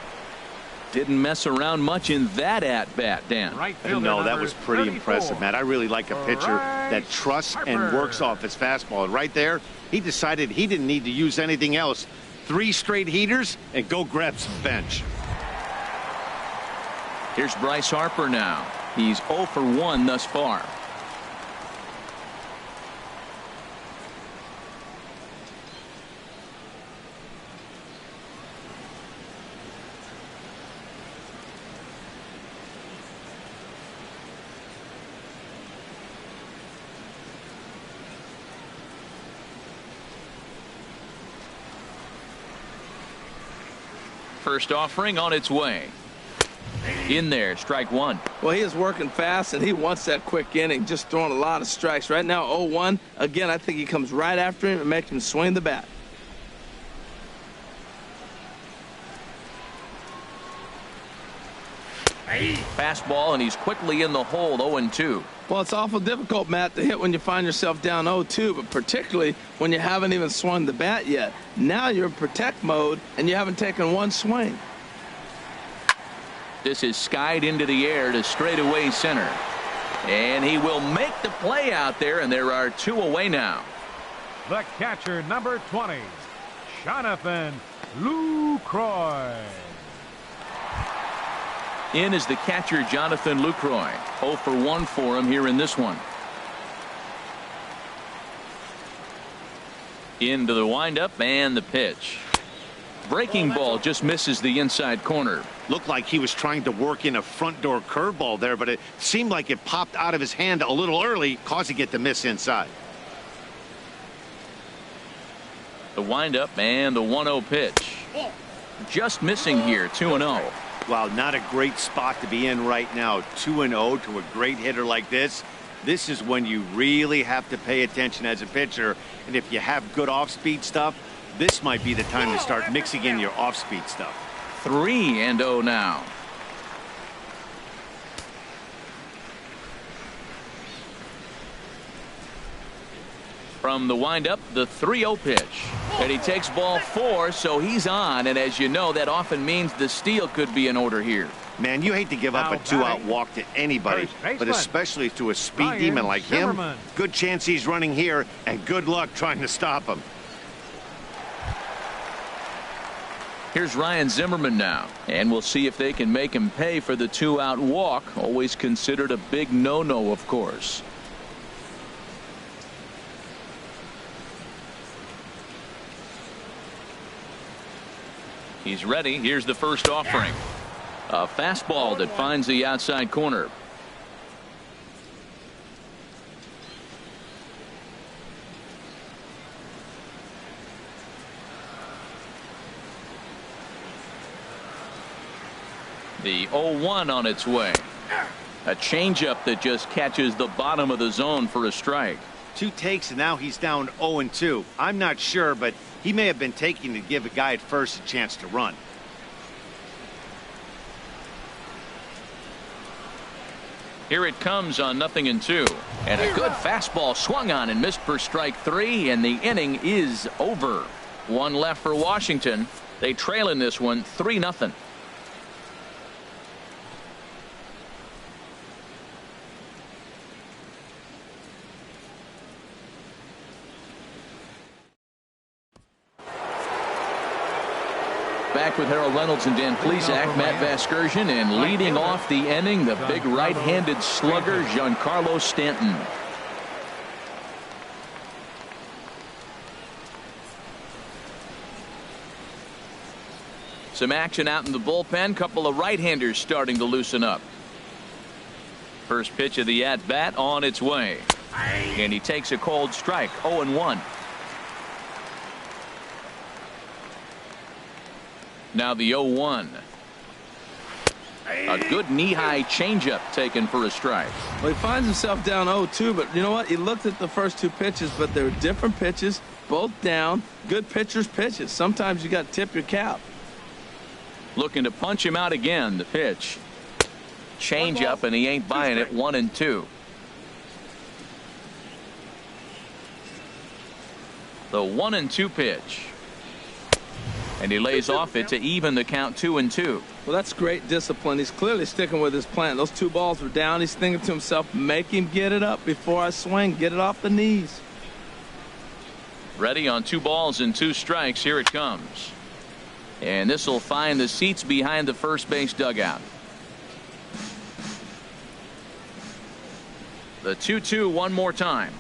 Didn't mess around much in that at-bat, Dan. No, that was pretty impressive, Matt. I really like a pitcher that trusts and works off his fastball. And right there, he decided he didn't need to use anything else. 3 straight heaters and go grab some bench. Here's Bryce Harper now. He's 0 for 1 thus far. First offering on its way. In there, strike 1. Well, he is working fast, and he wants that quick inning, just throwing a lot of strikes. Right now, 0-1. Again, I think he comes right after him and makes him swing the bat. Fastball, and he's quickly in the hole, 0-2. Well, it's awful difficult, Matt, to hit when you find yourself down 0-2, but particularly when you haven't even swung the bat yet. Now you're in protect mode, and you haven't taken one swing. This is skied into the air to straightaway center. And he will make the play out there, and there are 2 away now. The catcher, number 20, Jonathan Lucroy. In is the catcher, Jonathan Lucroy. 0 for 1 for him here in this one. Into the windup and the pitch. Breaking ball just misses the inside corner. Looked like he was trying to work in a front door curveball there, but it seemed like it popped out of his hand a little early, causing it to miss inside. The windup and the 1-0 pitch. Just missing here, 2-0. Wow, not a great spot to be in right now. 2-0 to a great hitter like this. This is when you really have to pay attention as a pitcher. And if you have good off-speed stuff, this might be the time to start mixing in your off-speed stuff. 3-0 now. From the windup, the 3-0 pitch. And he takes ball 4, so he's on. And as you know, that often means the steal could be in order here. Man, you hate to give up a 2-out walk to anybody, but especially to a speed demon like him. Good chance he's running here, and good luck trying to stop him. Here's Ryan Zimmerman now, and we'll see if they can make him pay for the 2-out walk. Always considered a big no-no, of course. He's ready. Here's the first offering. A fastball that finds the outside corner. The 0-1 on its way. A changeup that just catches the bottom of the zone for a strike. 2 takes, and now he's down 0-2. I'm not sure, but he may have been taking to give a guy at first a chance to run. Here it comes on 0-2. And a good fastball swung on and missed for strike 3, and the inning is over. 1 left for Washington. They trail in this one 3-0. Back with Harold Reynolds and Dan Plesac, Matt Vasgersian, and leading off the inning, the big right-handed slugger, Giancarlo Stanton. Some action out in the bullpen. Couple of right-handers starting to loosen up. First pitch of the at-bat on its way. And he takes a cold strike. 0-1. Now the 0-1. A good knee-high changeup taken for a strike. Well, he finds himself down 0-2, but you know what? He looked at the first two pitches, but they were different pitches, both down. Good pitchers' pitches. Sometimes you got to tip your cap. Looking to punch him out again. The pitch. Changeup, and he ain't buying it. 1-2. The 1-2 pitch. And he lays off it to even the count. 2-2. Well, that's great discipline. He's clearly sticking with his plan. Those two balls were down. He's thinking to himself, make him get it up before I swing. Get it off the knees. Ready on 2 balls and 2 strikes. Here it comes. And this will find the seats behind the first base dugout. The 2-2 one more time.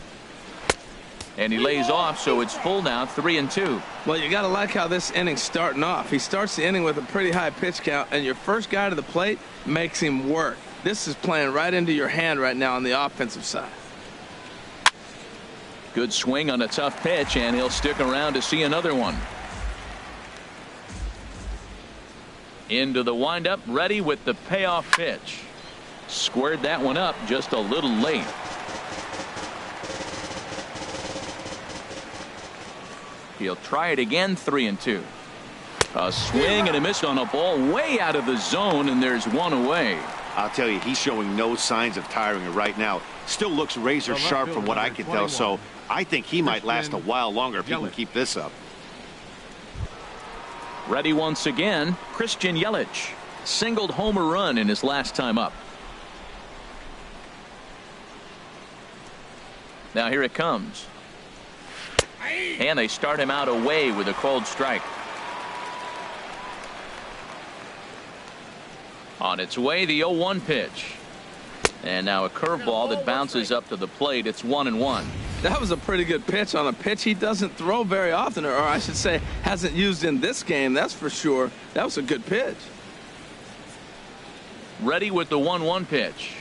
And he lays off, so it's full now. 3-2. Well, you got to like how this inning's starting off. He starts the inning with a pretty high pitch count, and your first guy to the plate makes him work. This is playing right into your hand right now on the offensive side. Good swing on a tough pitch, and he'll stick around to see another one. Into the windup, ready with the payoff pitch. Squared that one up just a little late. He'll try it again. 3-2. A swing and a miss on a ball way out of the zone, and there's one away. I'll tell you, he's showing no signs of tiring right now. Still looks razor sharp from what I can tell, so I think he might last a while longer if he can keep this up. Ready once again. Christian Yelich singled homer run in his last time up. Now here it comes. And they start him out away with a cold strike. On its way, the 0-1 pitch. And now a curveball that bounces up to the plate. It's 1-1. That was a pretty good pitch on a pitch he doesn't throw very often, or I should say hasn't used in this game. That's for sure. That was a good pitch. Ready with the 1-1 pitch.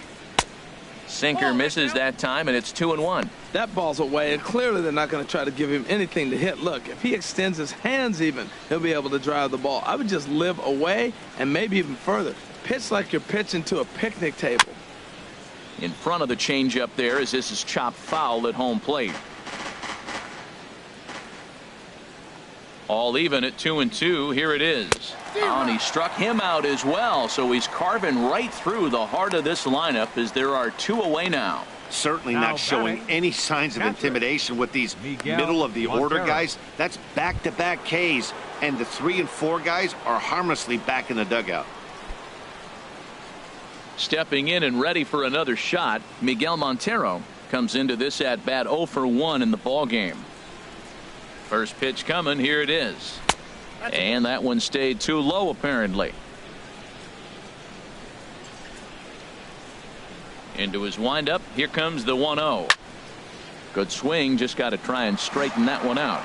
Sinker misses that time, and it's 2-1. That ball's away, and clearly they're not going to try to give him anything to hit. Look, if he extends his hands even, he'll be able to drive the ball. I would just live away and maybe even further. Pitch like you're pitching to a picnic table. In front of the changeup there as this is chopped foul at home plate. All even at 2-2. Here it is. And he struck him out as well, so he's carving right through the heart of this lineup as there are 2 away now. Certainly not showing any signs of intimidation with these middle of the order guys. That's back-to-back Ks, and the 3 and 4 guys are harmlessly back in the dugout. Stepping in and ready for another shot, Miguel Montero comes into this at bat 0 for 1 in the ball game. First pitch coming. Here it is. And that one stayed too low apparently. Into his windup. Here comes the 1-0. Good swing. Just got to try and straighten that one out.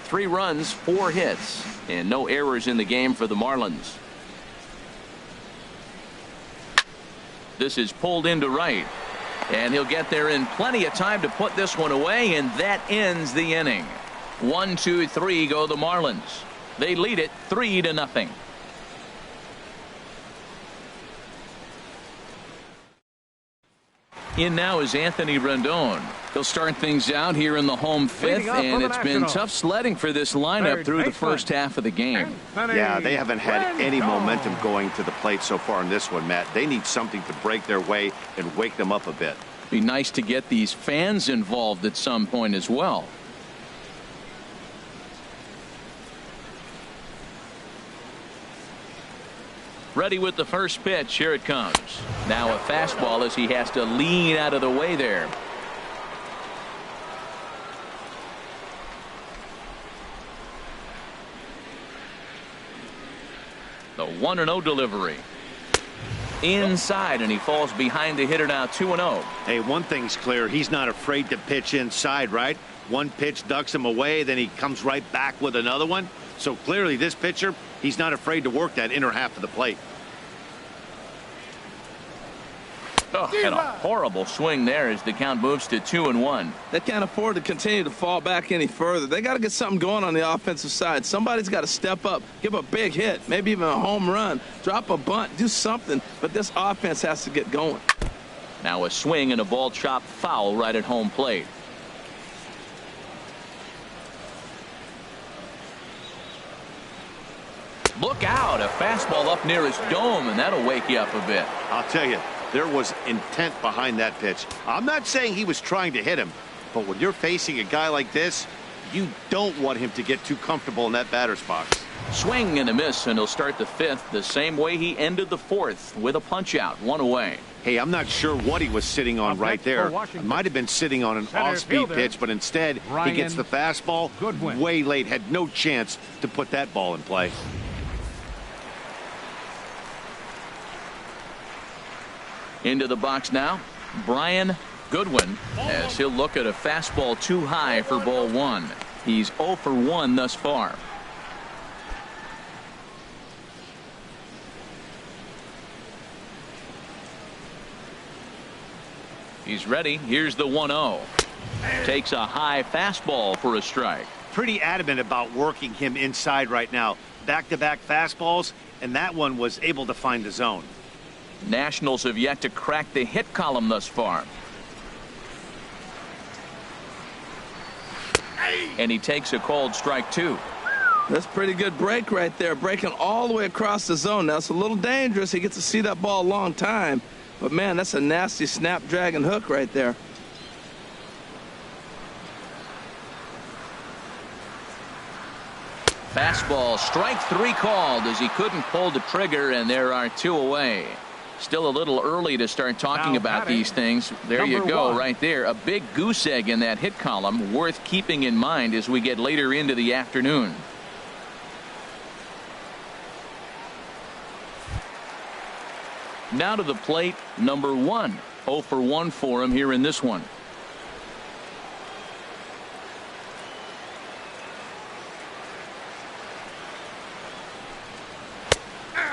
3 runs, 4 hits, and no errors in the game for the Marlins. This is pulled into right. And he'll get there in plenty of time to put this one away, and that ends the inning. 1, 2, 3 go the Marlins. They lead it 3-0. In now is Anthony Rendon. He'll start things out here in the home 5th, and it's been tough sledding for this lineup through the first half of the game. Yeah, they haven't had any momentum going to the plate so far in this one, Matt. They need something to break their way and wake them up a bit. Be nice to get these fans involved at some point as well. Ready with the first pitch. Here it comes. Now a fastball as he has to lean out of the way there. The 1-0 delivery. Inside, and he falls behind the hitter now. 2-0. Hey, one thing's clear. He's not afraid to pitch inside, right? One pitch ducks him away, then he comes right back with another one. So clearly this pitcher, he's not afraid to work that inner half of the plate. Oh, and a horrible swing there as the count moves to 2-1. They can't afford to continue to fall back any further. They got to get something going on the offensive side. Somebody's got to step up, give a big hit, maybe even a home run, drop a bunt, do something. But this offense has to get going. Now a swing and a ball chopped foul right at home plate. Look out, a fastball up near his dome, and that'll wake you up a bit. I'll tell you, there was intent behind that pitch. I'm not saying he was trying to hit him, but when you're facing a guy like this, you don't want him to get too comfortable in that batter's box. Swing and a miss, and he'll start the fifth the same way he ended the fourth, with a punch out, one away. Hey, I'm not sure what he was sitting on right there. It might have been sitting on an off-speed pitch, but instead he gets the fastball way late. Had no chance to put that ball in play. Into the box now, Brian Goodwin, as he'll look at a fastball too high for ball one. He's 0 for 1 thus far. He's ready. Here's the 1-0. Takes a high fastball for a strike. Pretty adamant about working him inside right now. Back-to-back fastballs, and that one was able to find the zone. Nationals have yet to crack the hit column thus far. And he takes a called strike 2. That's a pretty good break right there, breaking all the way across the zone. Now it's a little dangerous. He gets to see that ball a long time, but man, that's a nasty snapdragon hook right there. Fastball, strike 3 called as he couldn't pull the trigger, and there are 2 away. Still a little early to start talking about these things. There you go, right there. A big goose egg in that hit column, worth keeping in mind as we get later into the afternoon. Now to the plate, number 1. 0 for 1 for him here in this one.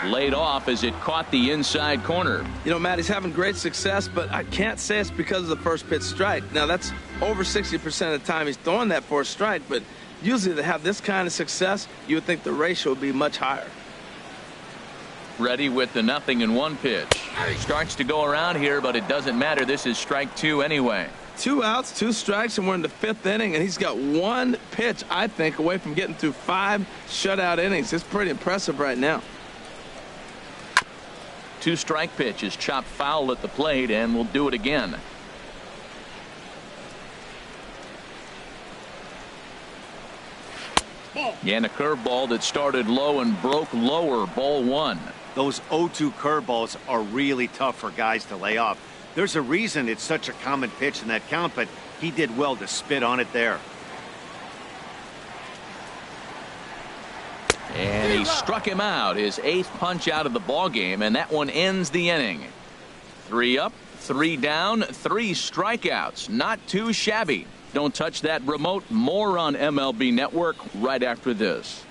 Laid off as it caught the inside corner. You know, Matt, he's having great success, but I can't say it's because of the first pitch strike. Now, that's over 60% of the time he's throwing that for a strike, but usually to have this kind of success, you would think the ratio would be much higher. Ready with the 0-1 pitch. Starts to go around here, but it doesn't matter. This is strike 2 anyway. 2 outs, 2 strikes, and we're in the 5th inning, and he's got 1 pitch, I think, away from getting through 5 shutout innings. It's pretty impressive right now. 2 strike pitch is chopped foul at the plate, and we'll do it again. And a curveball that started low and broke lower, ball 1. Those 0-2 curveballs are really tough for guys to lay off. There's a reason it's such a common pitch in that count, but he did well to spit on it there. And he struck him out, his 8th punch out of the ball game, and that one ends the inning. 3 up, 3 down, 3 strikeouts. Not too shabby. Don't touch that remote. More on MLB Network right after this.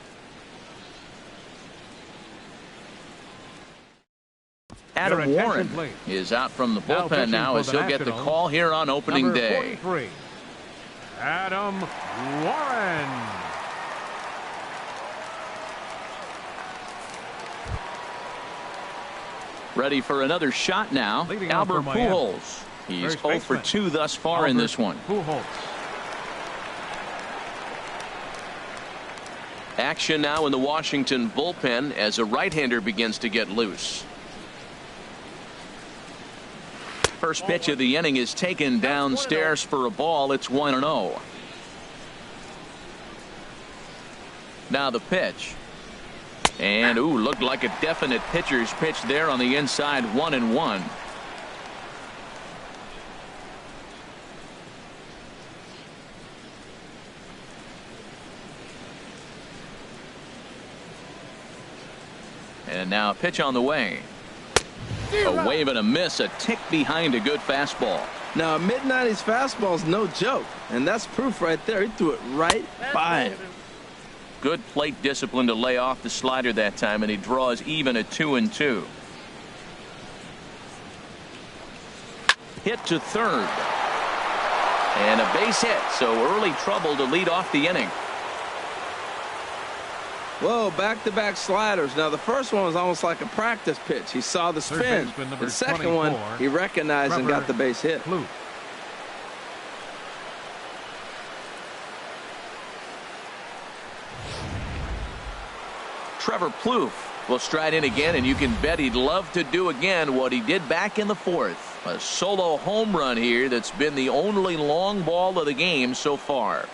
Adam Warren is out from the bullpen now as he'll get the call here on opening day. 43, Adam Warren. Ready for another shot now. Albert Pujols. He's 0 for 2 thus far in this one. Pujols. Action now in the Washington bullpen as a right-hander begins to get loose. First pitch of the inning is taken downstairs for a ball. It's 1-0. Now the pitch. And looked like a definite pitcher's pitch there on the inside. 1-1. And now a pitch on the way. A wave and a miss, a tick behind a good fastball. Now, a mid-90s fastball is no joke, and that's proof right there. He threw it right by him. Good plate discipline to lay off the slider that time, and he draws even at 2-2. Hit to third. And a base hit, so early trouble to lead off the inning. Whoa, back-to-back sliders. Now, the first one was almost like a practice pitch. He saw the spin. The second one, he recognized and got the base hit. Trevor Plouffe will stride in again, and you can bet he'd love to do again what he did back in the fourth. A solo home run here that's been the only long ball of the game so far.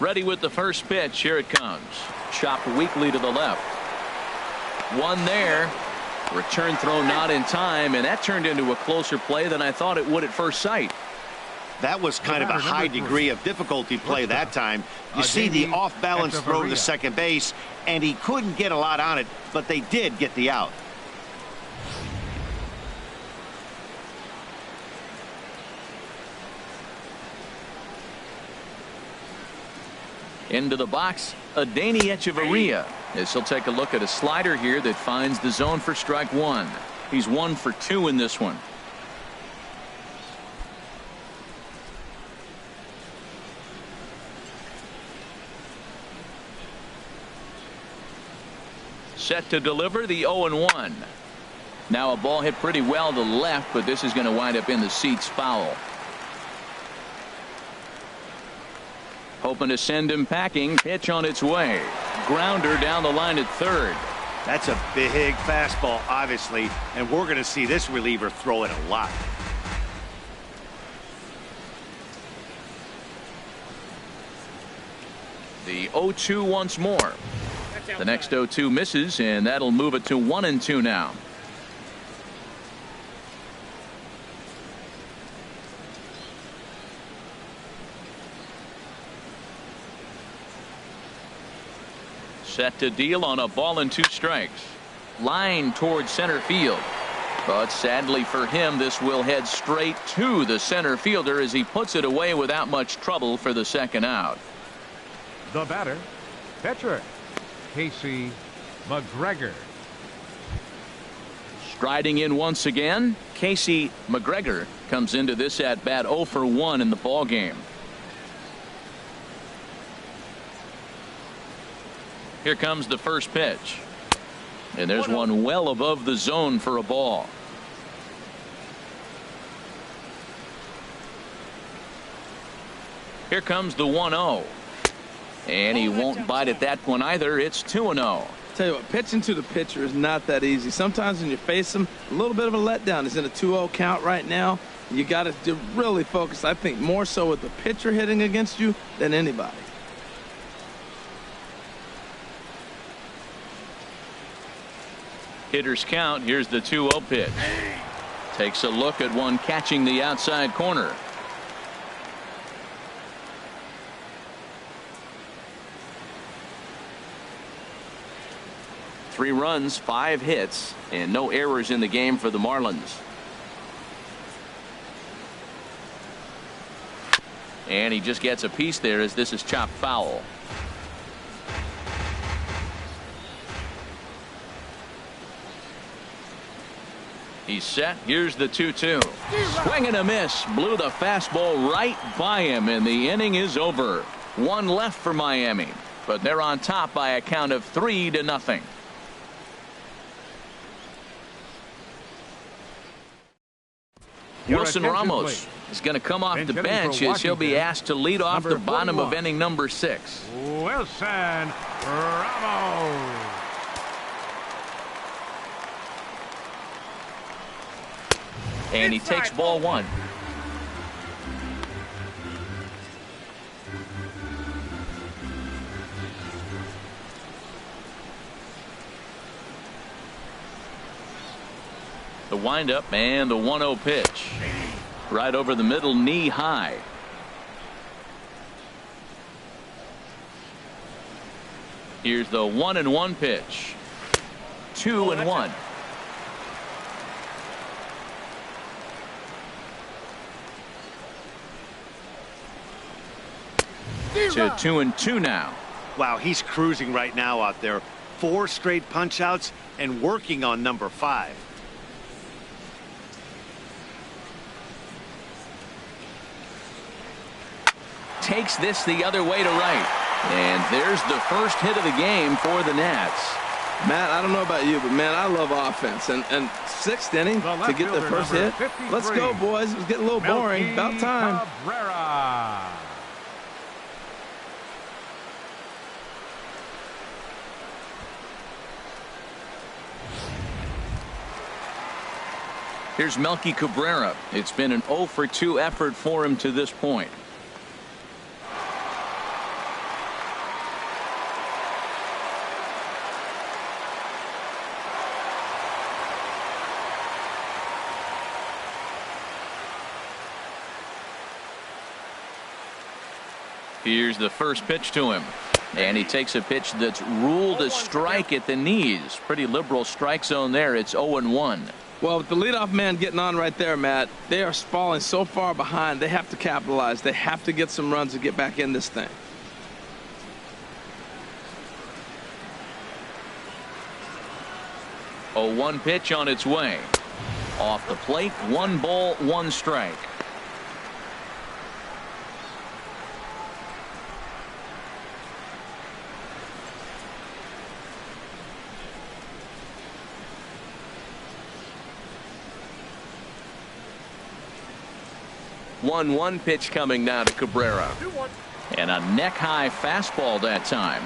Ready with the first pitch. Here it comes. Chopped weakly to the left. One there. Return throw not in time, and that turned into a closer play than I thought it would at first sight. That was kind of a high degree of difficulty play that time. You see the off-balance throw to second base, and he couldn't get a lot on it, but they did get the out. Into the box, Adeiny Echeverria, as he'll take a look at a slider here that finds the zone for strike one. He's 1 for 2 in this one. Set to deliver the 0-1. Now a ball hit pretty well to left, but this is going to wind up in the seats foul. Hoping to send him packing. Pitch on its way. Grounder down the line at third. That's a big fastball, obviously, and we're going to see this reliever throw it a lot. The 0-2 once more. The next 0-2 misses, and that'll move it to 1-2 now. Set to deal on a ball and 2 strikes. Line towards center field. But sadly for him, this will head straight to the center fielder as he puts it away without much trouble for the second out. The batter, pitcher, Casey McGregor. Striding in once again, Casey McGregor comes into this at bat 0 for 1 in the ball game. Here comes the first pitch. And there's one well above the zone for a ball. Here comes the 1-0. And he won't bite at that one either. It's 2-0. Tell you what, pitching to the pitcher is not that easy. Sometimes when you face him, a little bit of a letdown. He's in a 2-0 count right now. You got to really focus, I think, more so with the pitcher hitting against you than anybody. Hitters count. Here's the 2-0 pitch. Takes a look at one catching the outside corner. Three runs, 5 hits, and no errors in the game for the Marlins. And he just gets a piece there as this is chopped foul. He's set. Here's the 2-2. Swing and a miss. Blew the fastball right by him, and the inning is over. 1 left for Miami, but they're on top by a count of 3-0. Wilson Ramos is going to come off the bench as he'll be asked to lead off the bottom of inning number 6. Wilson Ramos. And he takes ball 1. The windup and the 1-0 pitch. Right over the middle, knee high. Here's the 1-1 pitch. 2-1. To 2-2 now. Wow, he's cruising right now out there. 4 straight punch outs and working on number 5. Takes this the other way to right. And there's the first hit of the game for the Nats. Matt, I don't know about you, but man, I love offense. And 6th inning to get the first hit. Let's go, boys. It was getting a little boring. About time. Cabrera. Here's Melky Cabrera. It's been an 0 for 2 effort for him to this point. Here's the first pitch to him. And he takes a pitch that's ruled a strike at the knees. Pretty liberal strike zone there. It's 0-1. Well, with the leadoff man getting on right there, Matt, they are falling so far behind. They have to capitalize. They have to get some runs to get back in this thing. A 1 pitch on its way. Off the plate, 1 ball, 1 strike. One pitch coming now to Cabrera. And a neck-high fastball that time.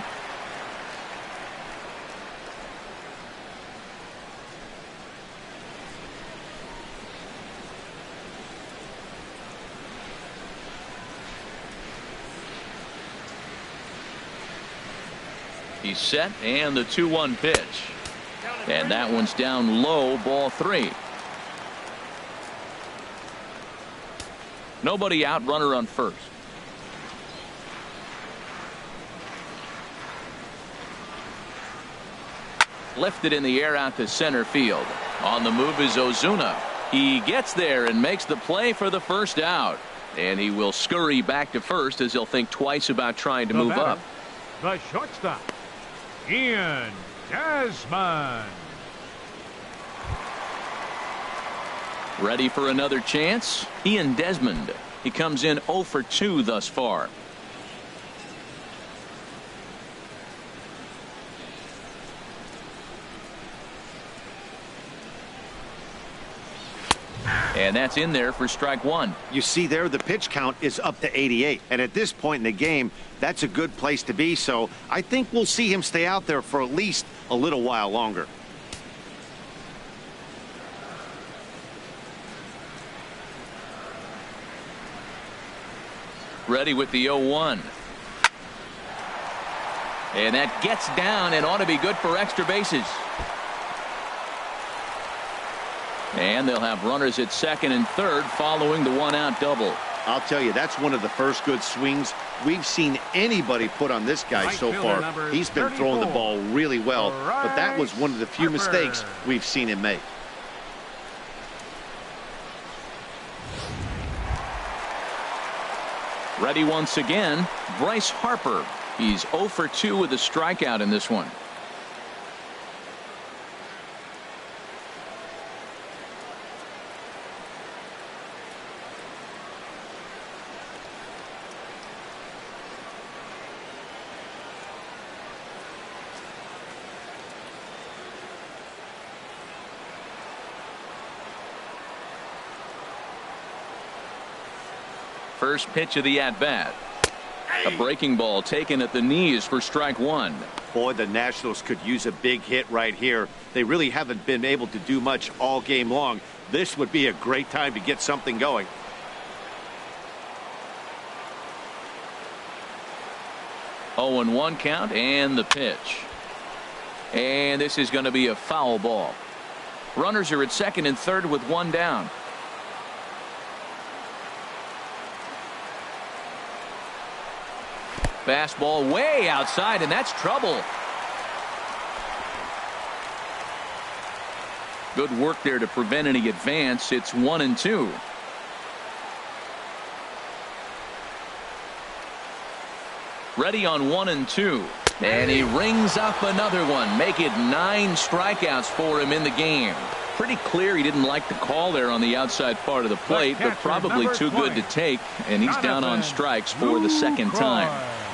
He's set, and the 2-1 pitch. And that one's down low, ball 3. Nobody out, runner on first. Lifted in the air out to center field. On the move is Ozuna. He gets there and makes the play for the first out. And he will scurry back to first as he'll think twice about trying to move up. The shortstop, Ian Desmond. Ready for another chance? Ian Desmond. He comes in 0 for 2 thus far. And that's in there for strike 1. You see there, the pitch count is up to 88. And at this point in the game, that's a good place to be. So I think we'll see him stay out there for at least a little while longer. Ready with the 0-1. And that gets down and ought to be good for extra bases. And they'll have runners at second and third following the 1-out double. I'll tell you, that's one of the first good swings we've seen anybody put on this guy so far. He's been throwing the ball really well, but that was one of the few mistakes we've seen him make. Ready once again, Bryce Harper. He's 0 for 2 with a strikeout in this one. First pitch of the at-bat. A breaking ball taken at the knees for strike 1. Boy, the Nationals could use a big hit right here. They really haven't been able to do much all game long. This would be a great time to get something going. Oh, and 1 count and the pitch. And this is going to be a foul ball. Runners are at second and third with 1 down. Fastball way outside, and that's trouble. Good work there to prevent any advance. It's 1-2. Ready on 1-2. And he rings up another one. Make it 9 strikeouts for him in the game. Pretty clear he didn't like the call there on the outside part of the plate, but probably too good to take. And he's down on strikes for the second time.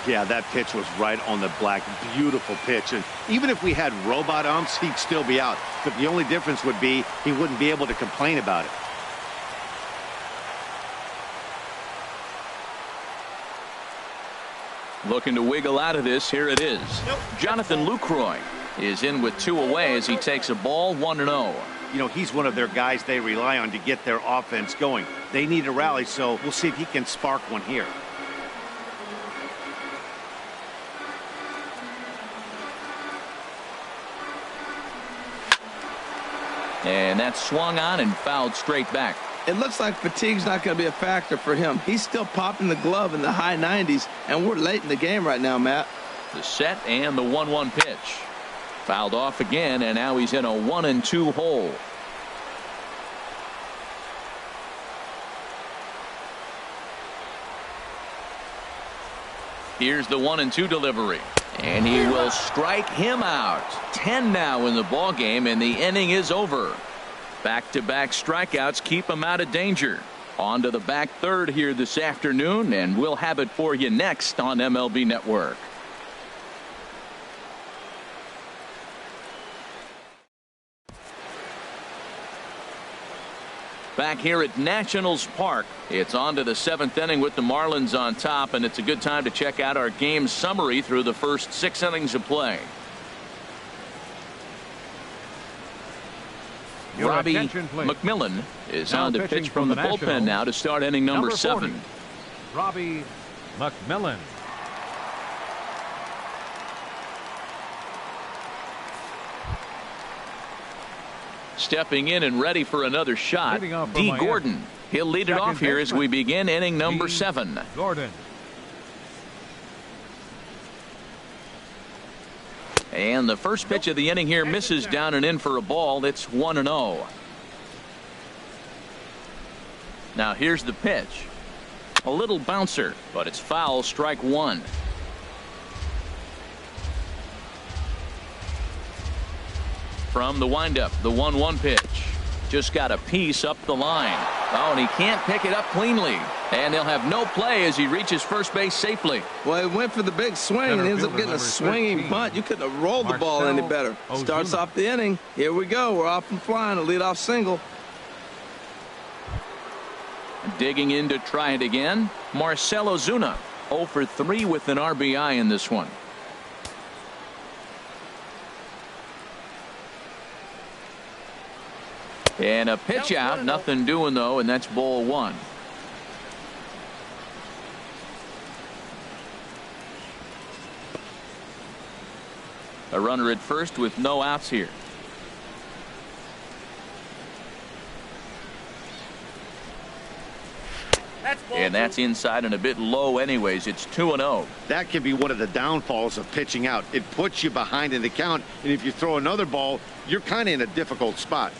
Yeah, that pitch was right on the black. Beautiful pitch. And even if we had robot umps, he'd still be out. But the only difference would be he wouldn't be able to complain about it. Looking to wiggle out of this. Here it is. Jonathan Lucroy is in with 2 away as he takes a ball 1-0. You know, he's one of their guys they rely on to get their offense going. They need a rally, so we'll see if he can spark one here. And that's swung on and fouled straight back. It looks like fatigue's not going to be a factor for him. He's still popping the glove in the high 90s, and we're late in the game right now, Matt. The set and the 1-1 pitch. Fouled off again, and now he's in a 1-2 hole. Here's the 1-2 delivery. And he will strike him out. 10 now in the ball game, and the inning is over. Back-to-back strikeouts keep him out of danger. On to the back third here this afternoon, and we'll have it for you next on MLB Network. Back here at Nationals Park, it's on to the 7th inning with the Marlins on top, and it's a good time to check out our game summary through the first 6 innings of play. Robbie McMillan is on to pitch from the bullpen now to start inning number 7. Robbie McMillan. Stepping in and ready for another shot, D. Gordon. He'll lead it off here as we begin inning number 7. Gordon. And the first pitch of the inning here misses down and in for a ball. It's 1-0. Now here's the pitch. A little bouncer, but it's foul, strike 1. From the windup, the 1-1 pitch. Just got a piece up the line. Oh, and he can't pick it up cleanly. And they'll have no play as he reaches first base safely. Well, he went for the big swing and ends up getting a swinging bunt. You couldn't have rolled the ball any better. Starts off the inning. Here we go. We're off and flying. A leadoff single. Digging in to try it again. Marcell Ozuna 0 for 3 with an RBI in this one. And a pitch out, nothing doing though, and that's ball 1. A runner at first with no outs here. And that's inside and a bit low anyways. It's 2-0. That can be one of the downfalls of pitching out. It puts you behind in the count, and if you throw another ball, you're kind of in a difficult spot.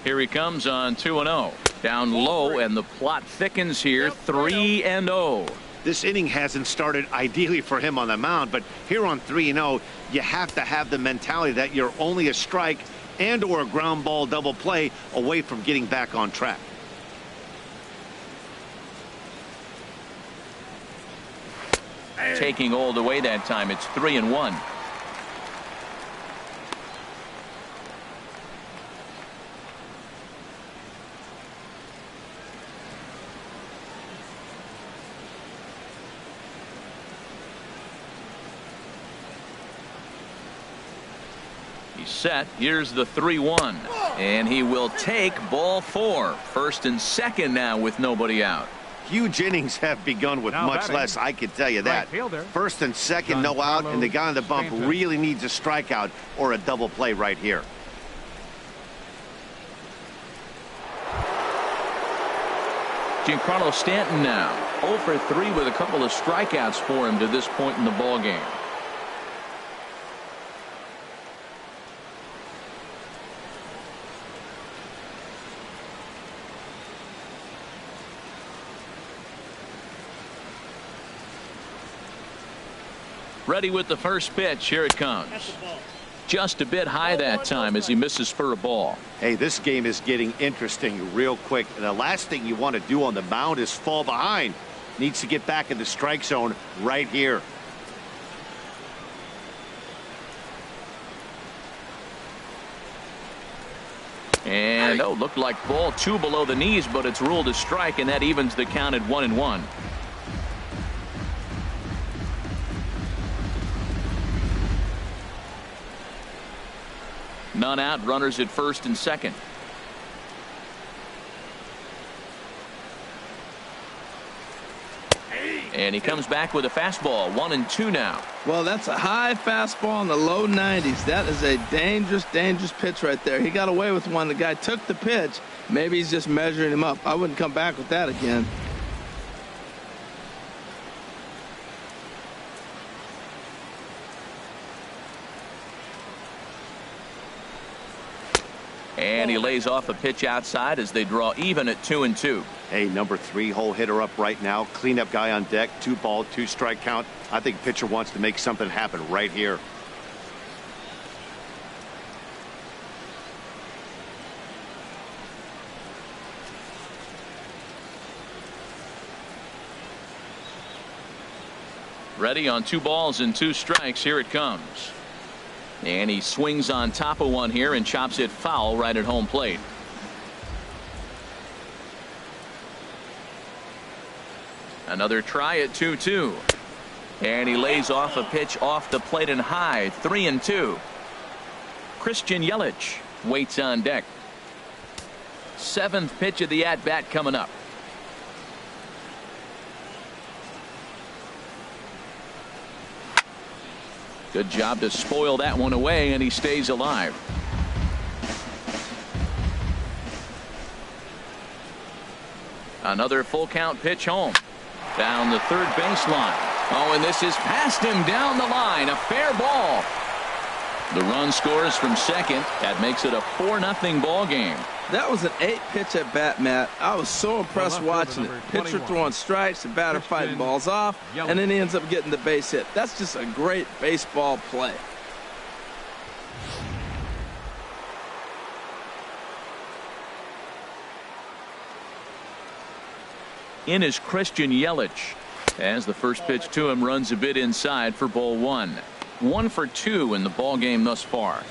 Here he comes on 2-0. Down low, and the plot thickens here. 3-0. This inning hasn't started ideally for him on the mound, but here on 3-0, you have to have the mentality that you're only a strike and or a ground ball double play away from getting back on track. Taking hold away that time. It's 3-1. Set. Here's the 3-1, and he will take ball 4. First and second now with nobody out. Huge innings have begun with much less, I can tell you that. First and second, no out, and the guy on the bump really needs a strikeout or a double play right here. Giancarlo Stanton now 0 for 3 with a couple of strikeouts for him to this point in the ball game. Ready with the first pitch. Here it comes. Just a bit high that time as he misses for a ball. Hey, this game is getting interesting real quick. And the last thing you want to do on the mound is fall behind. Needs to get back in the strike zone right here. And looked like ball 2 below the knees, but it's ruled a strike, and that evens the count at 1-1. None out, runners at first and second. And he comes back with a fastball. 1-2 now. Well, that's a high fastball in the low 90s. That is a dangerous, dangerous pitch right there. He got away with one. The guy took the pitch. Maybe he's just measuring him up. I wouldn't come back with that again. And he lays off a pitch outside as they draw even at 2-2. Hey, number 3 hole hitter up right now. Cleanup guy on deck. 2-ball, 2-strike count. I think pitcher wants to make something happen right here. Ready on 2 balls and 2 strikes. Here it comes. And he swings on top of one here and chops it foul right at home plate. Another try at 2-2. And he lays off a pitch off the plate and high. 3-2. Christian Yelich waits on deck. 7th pitch of the at-bat coming up. Good job to spoil that one away, and he stays alive. Another full count pitch home. Down the third baseline. Oh, and this is past him down the line. A fair ball. The run scores from second. That makes it a 4-0 ball game. That was an 8-pitch at bat, Matt. I was so impressed watching it. Pitcher throwing strikes, the batter fighting balls off, and then he ends up getting the base hit. That's just a great baseball play. In is Christian Yelich. As the first pitch to him runs a bit inside for ball 1. 1 for 2 in the ball game thus far.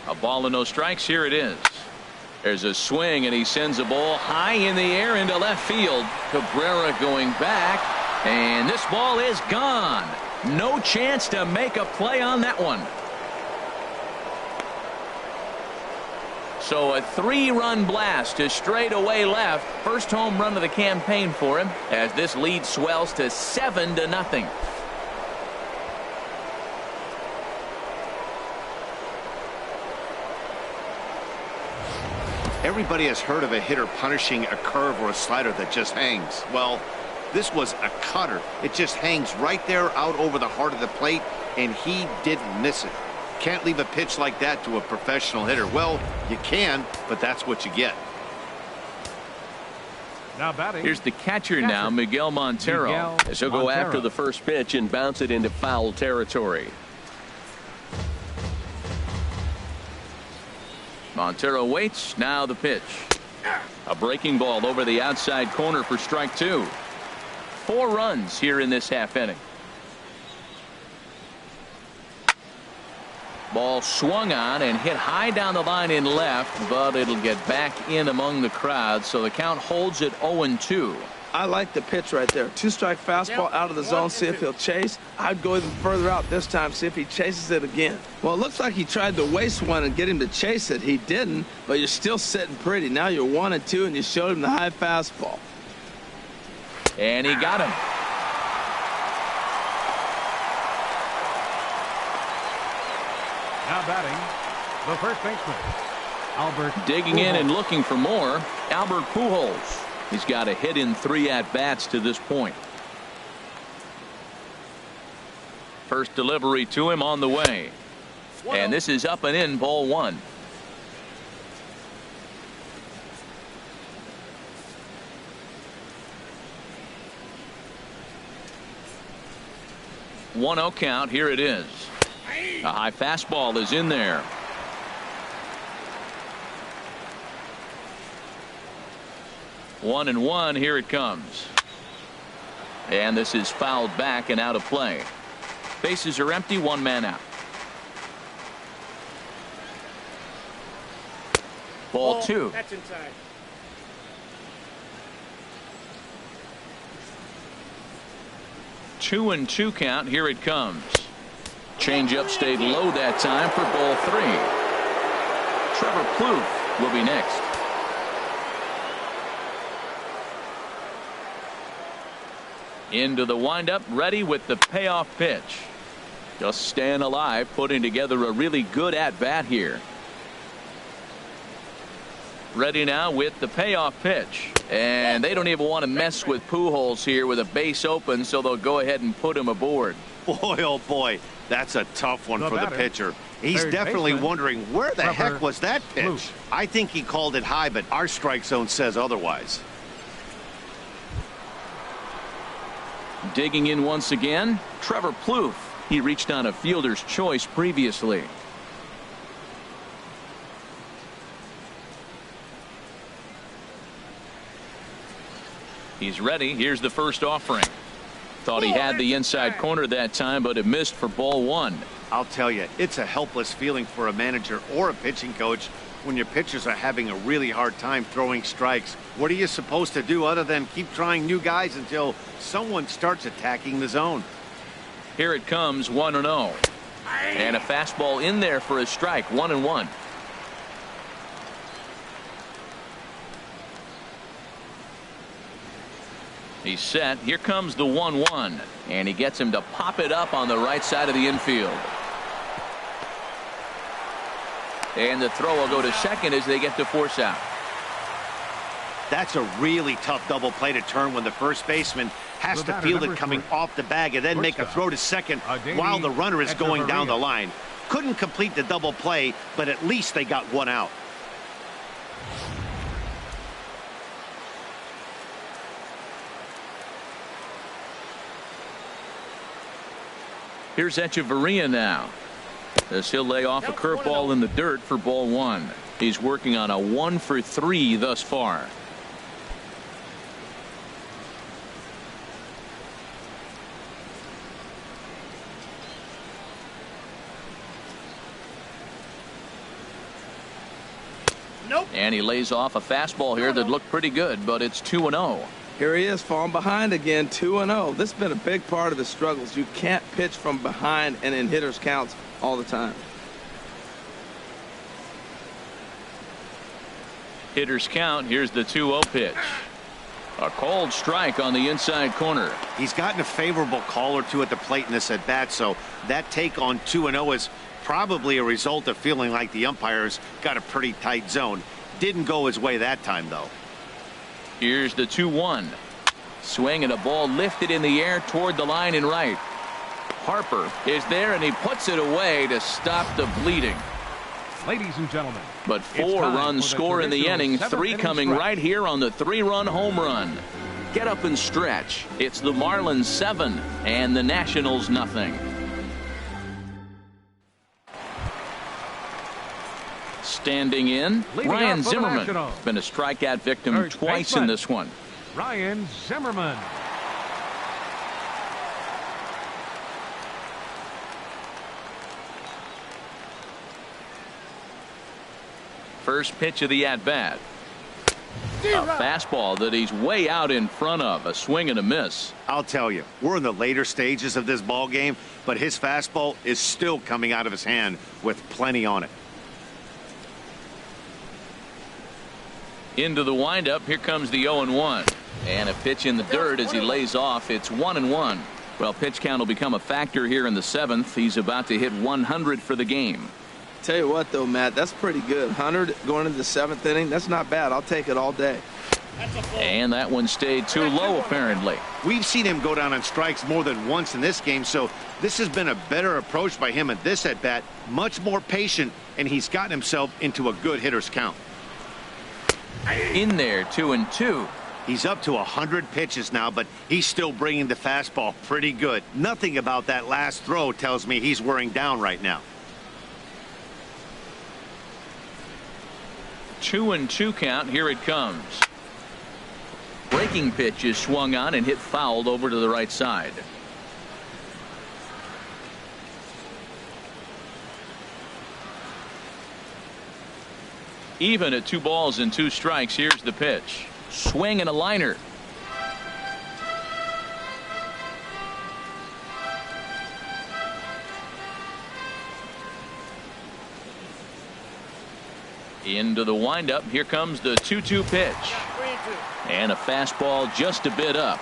A ball and no strikes. Here it is. There's a swing, and he sends a ball high in the air into left field. Cabrera going back, and this ball is gone. No chance to make a play on that one. So a 3-run blast to straightaway left. First home run of the campaign for him as this lead swells to 7-0. Everybody has heard of a hitter punishing a curve or a slider that just hangs. Well, this was a cutter. It just hangs right there out over the heart of the plate, and he didn't miss it. Can't leave a pitch like that to a professional hitter. Well, you can, but that's what you get. Now batting. Here's the catcher now, Miguel Montero. As he'll go after the first pitch and bounce it into foul territory. Montero waits. Now the pitch. A breaking ball over the outside corner for strike 2. 4 runs here in this half inning. Ball swung on and hit high down the line in left, but it'll get back in among the crowd, so the count holds at 0-2. I like the pitch right there. 2-strike fastball out of the zone, see if he'll chase. I'd go even further out this time, see if he chases it again. Well, it looks like he tried to waste one and get him to chase it. He didn't, but you're still sitting pretty. Now you're 1-2, and you showed him the high fastball. And he got him. Now batting, the first baseman, Albert. Digging in and looking for more, Albert Pujols. He's got a hit in 3 at-bats to this point. First delivery to him on the way. And this is up and in, ball 1. 1-0 count. Here it is. A high fastball is in there. One and one. Here it comes. And this is fouled back and out of play. Bases are empty. One man out. Ball two. That's inside. Two and two count. Here it comes. Changeup stayed low that time for ball three. Trevor Plouffe will be next. Into the windup, ready with the payoff pitch. Just staying alive, putting together a really good at bat here. Ready now with the payoff pitch. And they don't even want to mess with Pujols here with a base open, so they'll go ahead and put him aboard. Boy, oh boy, that's a tough one for the pitcher. He's definitely wondering where the heck was that pitch. I think he called it high, but our strike zone says otherwise. Digging in once again, Trevor Plouffe. He reached on a fielder's choice previously. He's ready. Here's the first offering. Thought he had the inside corner that time, but it missed for ball one. I'll tell you, it's a helpless feeling for a manager or a pitching coach when your pitchers are having a really hard time throwing strikes. What are you supposed to do other than keep trying new guys until someone starts attacking the zone? Here it comes, 1-0. And a fastball in there for a strike, 1-1. He's set. Here comes the 1-1. And he gets him to pop it up on the right side of the infield. And the throw will go to second as they get to force out. That's a really tough double play to turn when the first baseman has to field it coming off the bag and then make a throw to second while the runner is going down the line. Couldn't complete the double play, but at least they got one out. Here's Echeverria now, as he'll lay off a curveball in the dirt for ball one. He's working on a 1-for-3 thus far. Nope. And he lays off a fastball here that looked pretty good, but it's 2-0. Here he is, falling behind again, 2-0. This has been a big part of the struggles. You can't pitch from behind and in hitters' counts all the time. Hitters count. Here's the 2-0 pitch. A cold strike on the inside corner. He's gotten a favorable call or two at the plate in this at bat, so that take on 2-0 is probably a result of feeling like the umpires got a pretty tight zone. Didn't go his way that time, though. Here's the 2-1. Swing and a ball lifted in the air toward the line and right. Harper is there and he puts it away to stop the bleeding. Ladies and gentlemen, but 4 runs score in the inning, 3 coming right here on the 3-run home run. Get up and stretch. It's the Marlins 7 and the Nationals nothing. Standing in, Ryan Zimmerman. Been a strikeout victim twice in this one. Ryan Zimmerman. First pitch of the at-bat. A fastball that he's way out in front of. A swing and a miss. I'll tell you, we're in the later stages of this ball game, but his fastball is still coming out of his hand with plenty on it. Into the windup. Here comes the 0-1. And a pitch in the dirt as he lays off. It's 1-1. Well, pitch count will become a factor here in the 7th. He's about to hit 100 for the game. Tell you what, though, Matt, that's pretty good. 100 going into the 7th inning. That's not bad. I'll take it all day. And that one stayed too low, apparently. We've seen him go down on strikes more than once in this game, so this has been a better approach by him at this at-bat. Much more patient, and he's gotten himself into a good hitter's count. In there, 2-2. He's up to 100 pitches now, but he's still bringing the fastball pretty good. Nothing about that last throw tells me he's wearing down right now. 2-2 count. Here it comes. Breaking pitch is swung on and hit fouled over to the right side. Even at 2 balls and 2 strikes. Here's the pitch. Swing and a liner. Into the windup. Here comes the 2-2 pitch. And a fastball just a bit up.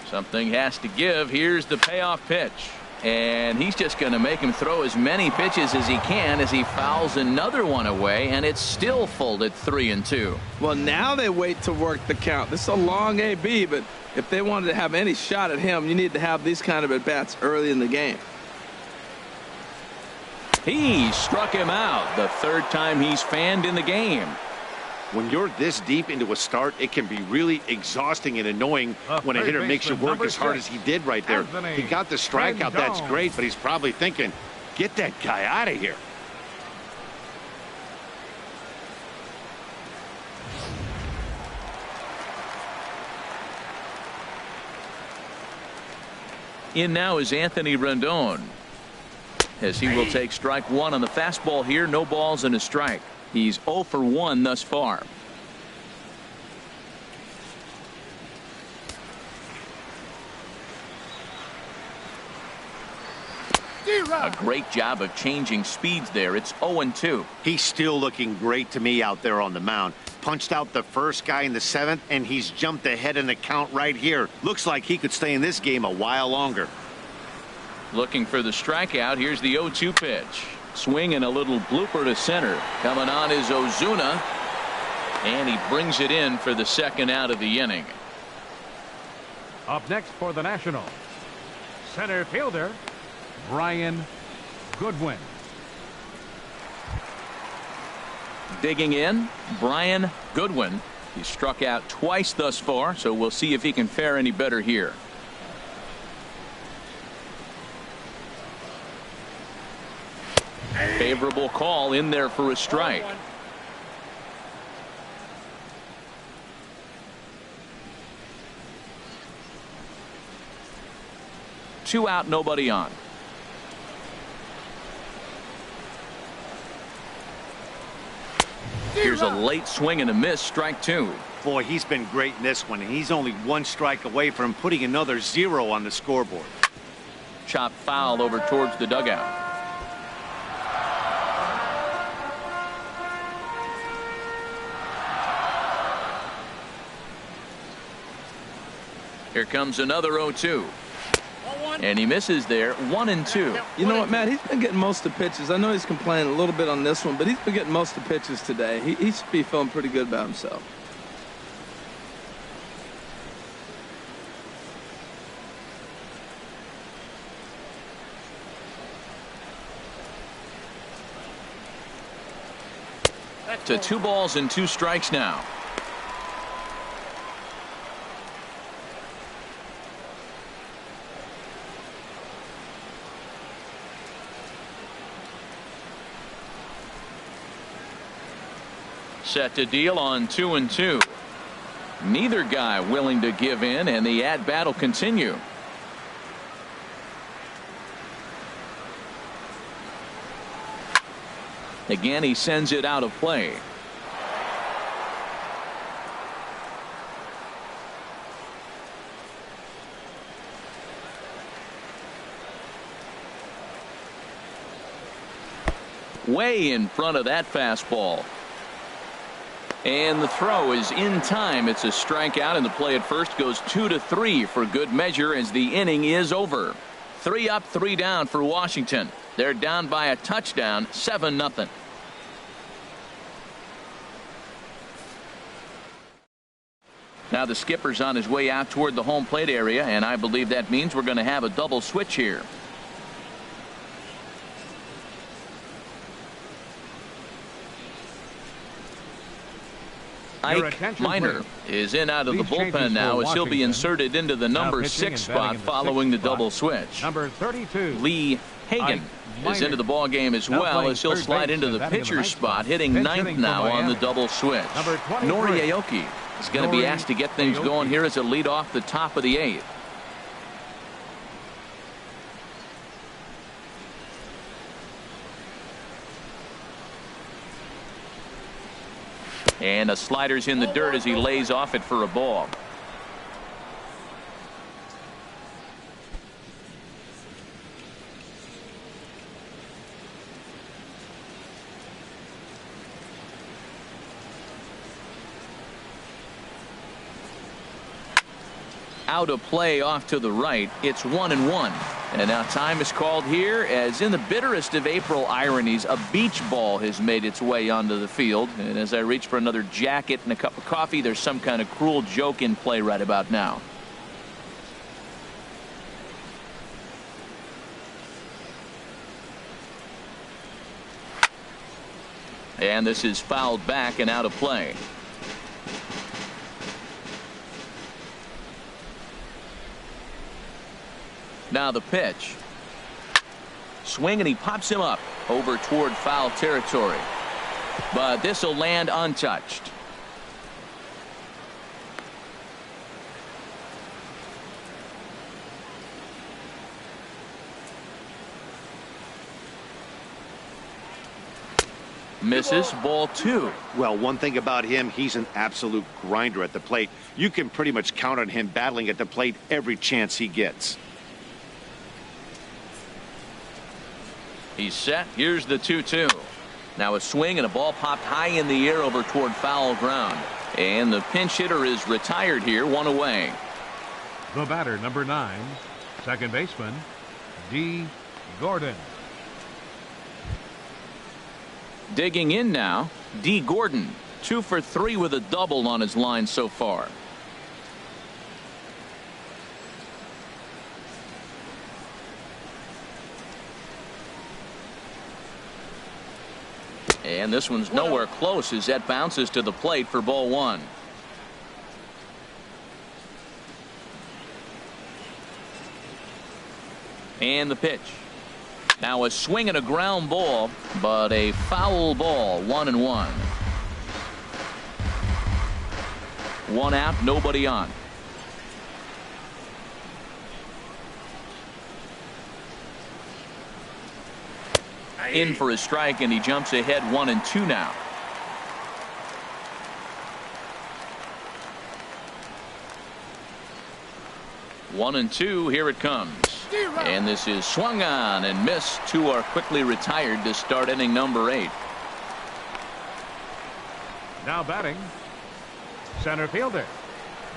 Something has to give. Here's the payoff pitch. And he's just going to make him throw as many pitches as he can as he fouls another one away, and it's still full at 3-2. Well, now they wait to work the count. This is a long AB, but if they wanted to have any shot at him, you need to have these kind of at-bats early in the game. He struck him out. The 3rd time he's fanned in the game. When you're this deep into a start, it can be really exhausting and annoying when a hitter makes you work as hard as he did right there. He got the strikeout. That's great, but he's probably thinking, get that guy out of here. In now is Anthony Rendon, as he will take strike 1 on the fastball here. No balls and a strike. He's 0 for 1 thus far. A great job of changing speeds there. It's 0-2. He's still looking great to me out there on the mound. Punched out the first guy in the 7th, and he's jumped ahead in the count right here. Looks like he could stay in this game a while longer. Looking for the strikeout. Here's the 0-2 pitch. Swing and a little blooper to center. Coming on is Ozuna, and he brings it in for the 2nd out of the inning. Up next for the Nationals, center fielder Brian Goodwin. Digging in, Brian Goodwin. He's struck out twice thus far, so we'll see if he can fare any better here. Favorable call in there for a strike. Two out, nobody on. Here's a late swing and a miss. Strike 2. Boy, he's been great in this one, and he's only 1 strike away from putting another 0 on the scoreboard. Chop foul over towards the dugout. Here comes another 0-2. And he misses there. 1-2. You know what, Matt? He's been getting most of the pitches. I know he's complaining a little bit on this one, but he's been getting most of the pitches today. He should be feeling pretty good about himself. To 2 balls and 2 strikes now. Set to deal on 2-2. Neither guy willing to give in, and the at-bat will continue. Again, he sends it out of play. Way in front of that fastball. And the throw is in time. It's a strikeout, and the play at first goes 2-3 for good measure as the inning is over. 3 up, 3 down for Washington. They're down by a touchdown, 7-0. Now the skipper's on his way out toward the home plate area, and I believe that means we're going to have a double switch here. Ike Minor is in out of the bullpen now as he'll be inserted into the number 6 spot following the double switch. Number 32. Lee Hagan is into the ball game as well as he'll slide into the pitcher's spot, hitting 9th now on the double switch. Nori Aoki is going to be asked to get things going here as a lead off the top of the 8th. And a slider's in the dirt as he lays off it for a ball. Out of play off to the right. It's 1-1. And now time is called here as in the bitterest of April ironies, a beach ball has made its way onto the field. And as I reach for another jacket and a cup of coffee, there's some kind of cruel joke in play right about now. And this is fouled back and out of play. Now the pitch. Swing and he pops him up over toward foul territory. But this will land untouched. Misses, ball 2. Well, one thing about him, he's an absolute grinder at the plate. You can pretty much count on him battling at the plate every chance he gets. He's set. Here's the 2-2. Now a swing and a ball popped high in the air over toward foul ground. And the pinch hitter is retired here, 1 away. The batter, number 9, second baseman, D. Gordon. Digging in now, D. Gordon. 2 for 3 with a double on his line so far. And this one's nowhere close as that bounces to the plate for ball 1. And the pitch. Now a swing and a ground ball, but a foul ball, 1-1. 1 out, nobody on. In for a strike, and he jumps ahead 1-2 now. One and two, here it comes. And this is swung on and missed. 2 are quickly retired to start inning number 8. Now batting, center fielder,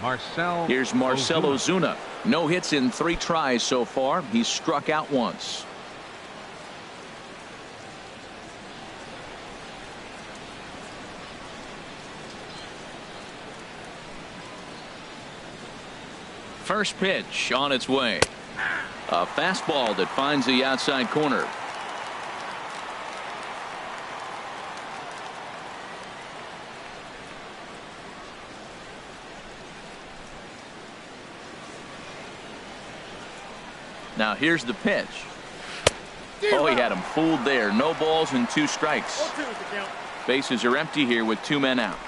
Marcell. Here's Marcell Ozuna. No hits in 3 tries so far. He's struck out once. First pitch on its way. A fastball that finds the outside corner. Now here's the pitch. Oh, he had him fooled there. No balls and 2 strikes. Bases are empty here with 2 men out.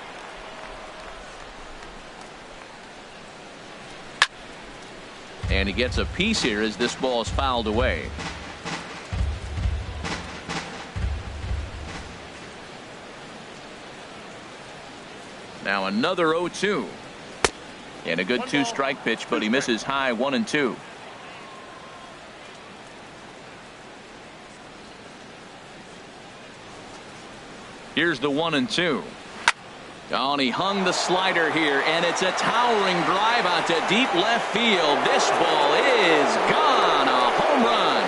And he gets a piece here as this ball is fouled away. Now another 0-2. And a good 2-strike pitch, but he misses high, 1-2. Here's the 1-2. Oh, and he hung the slider here, and it's a towering drive out to deep left field. This ball is gone. A home run.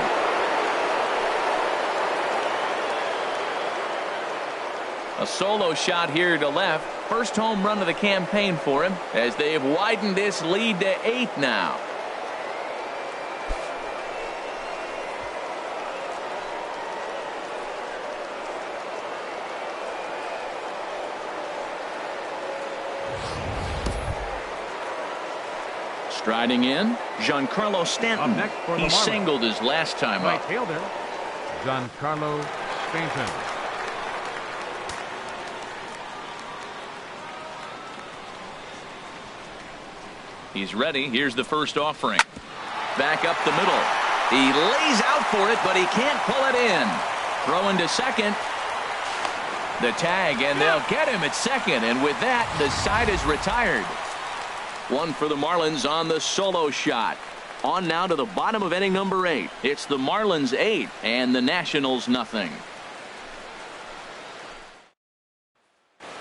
A solo shot here to left. first home run of the campaign for him as they have widened this lead to 8 now. Striding in, Giancarlo Stanton. He singled his last time up. Right fielder, Giancarlo Stanton. He's ready. Here's the first offering. Back up the middle. He lays out for it, but he can't pull it in. Throwing to second. The tag, and they'll get him at second. And with that, the side is retired. One for the Marlins on the solo shot. On now to the bottom of inning number 8. It's the Marlins 8 and the Nationals nothing.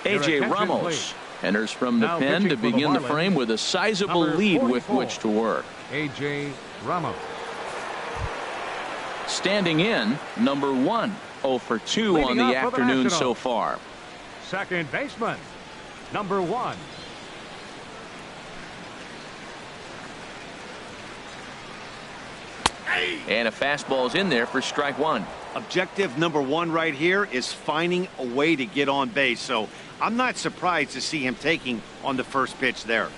A.J. Ramos enters from the pen to begin the frame with a sizable lead with which to work. A.J. Ramos. Standing in, number 1. 0 for 2 on the afternoon so far. Second baseman, number 1. And a fastball's in there for strike 1. Objective number 1 right here is finding a way to get on base. So I'm not surprised to see him taking on the first pitch there.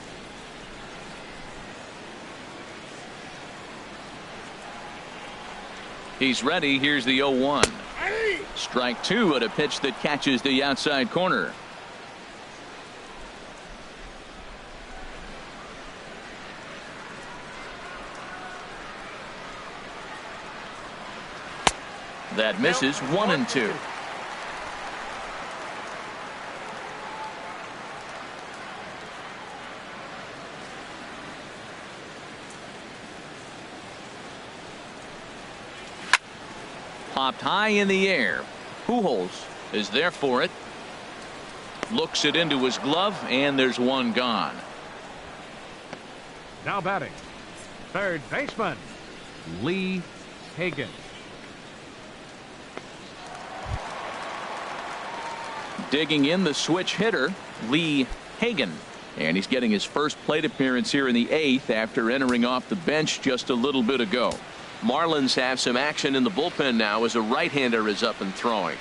He's ready. Here's the 0-1. Strike 2 at a pitch that catches the outside corner. That misses. 1-2. Popped high in the air. Pujols is there for it. Looks it into his glove, and there's one gone. Now batting, third baseman, Lee Hagan. Digging in the switch hitter, Lee Hagan. And he's getting his first plate appearance here in the 8th after entering off the bench just a little bit ago. Marlins have some action in the bullpen now as a right-hander is up and throwing.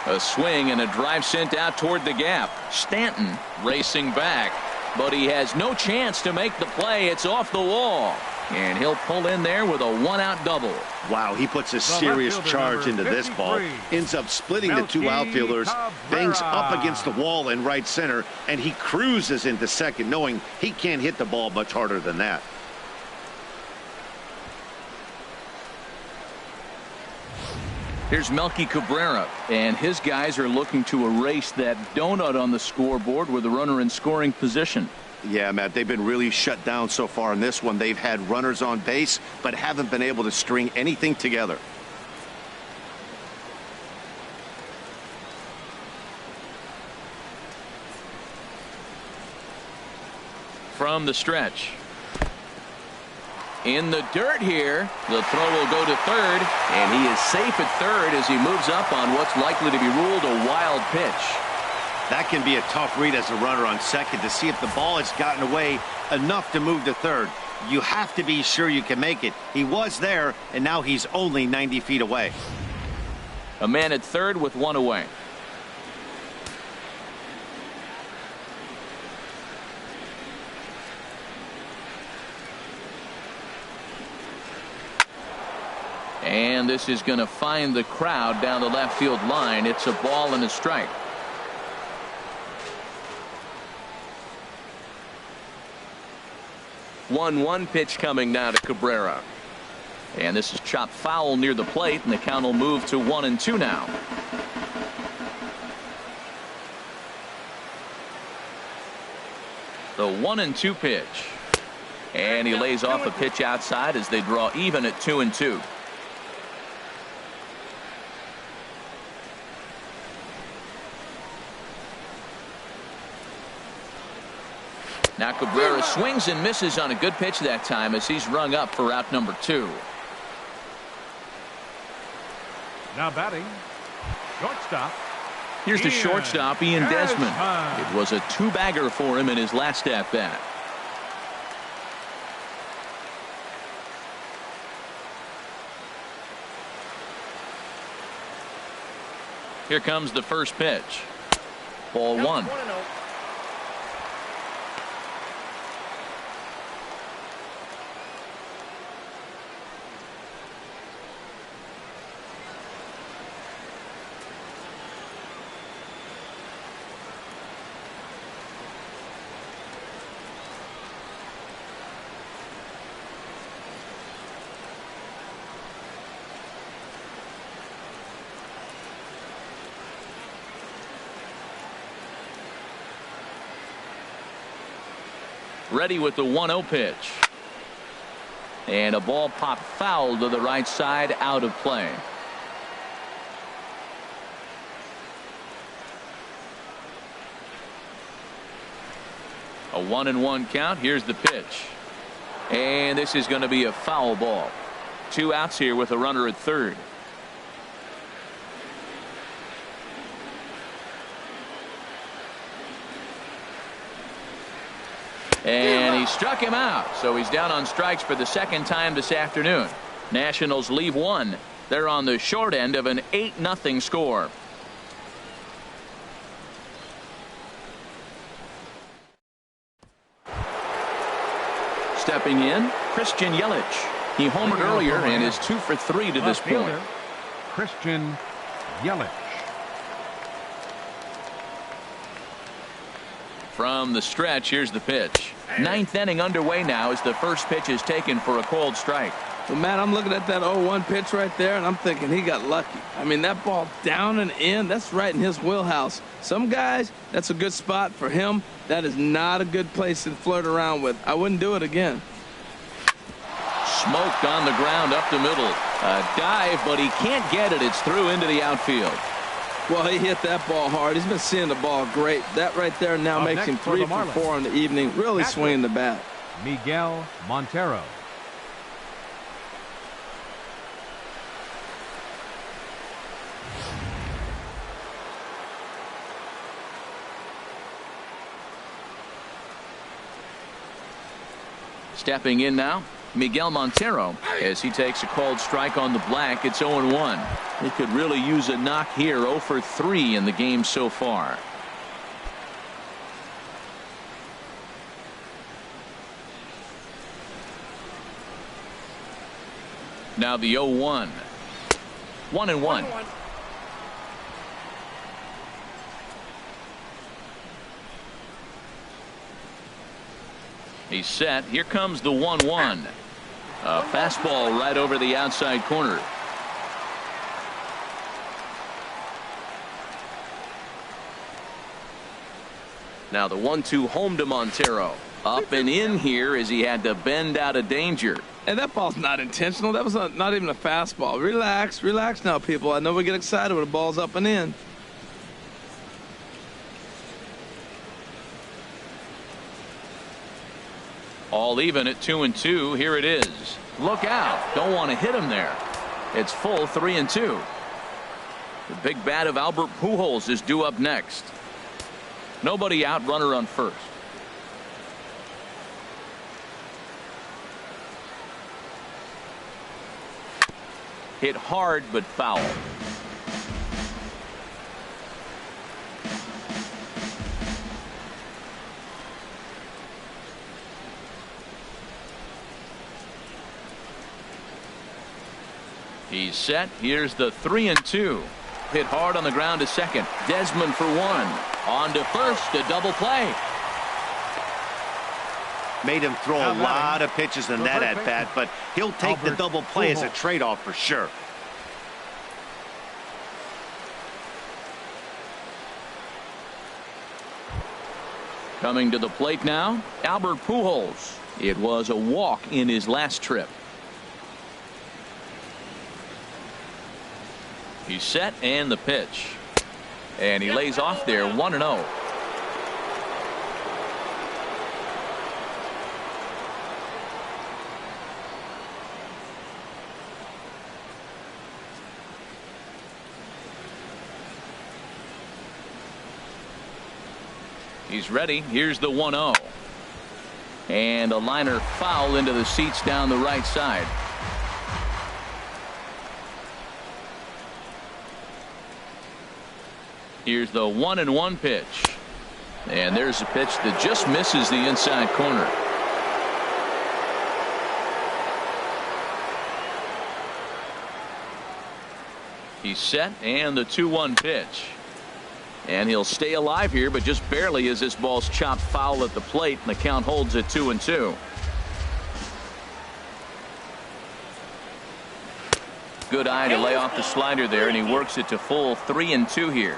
A swing and a drive sent out toward the gap. Stanton racing back, but he has no chance to make the play. It's off the wall. And he'll pull in there with a 1-out double. Wow, he puts a serious charge into this ball. Ends up splitting the 2 outfielders, bangs up against the wall in right center, and he cruises into second, knowing he can't hit the ball much harder than that. Here's Melky Cabrera, and his guys are looking to erase that donut on the scoreboard with a runner in scoring position. Yeah, Matt, they've been really shut down so far in this one. They've had runners on base, but haven't been able to string anything together. From the stretch. In the dirt here. The throw will go to third, and he is safe at third as he moves up on what's likely to be ruled a wild pitch. That can be a tough read as a runner on second to see if the ball has gotten away enough to move to third. You have to be sure you can make it. He was there, and now he's only 90 feet away. A man at third with one away. And this is going to find the crowd down the left field line. It's a ball and a strike. One pitch coming now to Cabrera. And this is chopped foul near the plate, and the count will move to 1-2 now. The 1-2 pitch. And he lays off a pitch outside as they draw even at 2-2. Now Cabrera swings and misses on a good pitch that time as he's rung up for out number 2. Now batting, shortstop, Here's the shortstop, Ian Desmond. It was a two-bagger for him in his last at-bat. Here comes the first pitch. Ball one. Ready with the 1-0 pitch. And a ball popped foul to the right side, out of play. A 1-1 count. Here's the pitch. And this is going to be a foul ball. 2 outs here with a runner at third. And he struck him out, so he's down on strikes for the second time this afternoon. Nationals leave one. They're on the short end of an 8-0 score. Stepping in, Christian Yelich. He homered earlier and is 2 for 3 to this point. Christian Yelich. From the stretch, here's the pitch. 9th inning underway now as the first pitch is taken for a called strike. Well, Matt, I'm looking at that 0-1 pitch right there, and I'm thinking he got lucky. I mean, that ball down and in, that's right in his wheelhouse. Some guys, that's a good spot. For him, that is not a good place to flirt around with. I wouldn't do it again. Smoked on the ground up the middle. A dive, but he can't get it. It's through into the outfield. Well, he hit that ball hard. He's been seeing the ball great. That right there now makes him 3 for 4 in the evening. Really swinging the bat. Miguel Montero. Stepping in now, Miguel Montero, as he takes a called strike on the black. It's 0-1. He could really use a knock here. 0 for 3 in the game so far. Now the 0-1. 1-1. He's set. Here comes the 1-1. A fastball right over the outside corner. Now the 1-2 home to Montero. Up and in here as he had to bend out of danger. And that ball's not intentional. That was not even a fastball. Relax, relax now, people. I know we get excited when the ball's up and in. All even at 2-2. Here it is. Look out. Don't want to hit him there. It's full 3-2. The big bat of Albert Pujols is due up next. Nobody out, runner on first. Hit hard but foul. He's set. Here's the 3-2. Hit hard on the ground to second. Desmond for 1. On to first. A double play. Made him throw a lot of pitches in that at bat, but he'll take the double play as a trade-off for sure. Coming to the plate now, Albert Pujols. It was a walk in his last trip. He's set and the pitch. And he lays off there 1-0. He's ready. Here's the 1-0. And a liner foul into the seats down the right side. Here's the 1-1 pitch. And there's a pitch that just misses the inside corner. He's set, and the 2-1 pitch. And he'll stay alive here, but just barely as this ball's chopped foul at the plate, and the count holds at 2-2. Good eye to lay off the slider there, and he works it to full 3-2 here.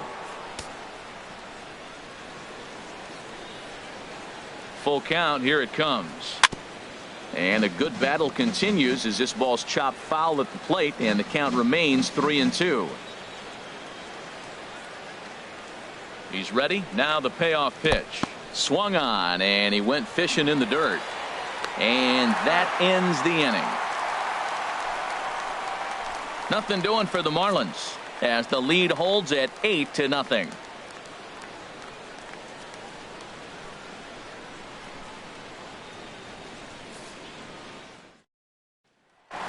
Full count. Here it comes. And a good battle continues as this ball's chopped foul at the plate, and the count remains 3-2. He's ready. Now the payoff pitch. Swung on, and he went fishing in the dirt. And that ends the inning. Nothing doing for the Marlins as the lead holds at 8-0.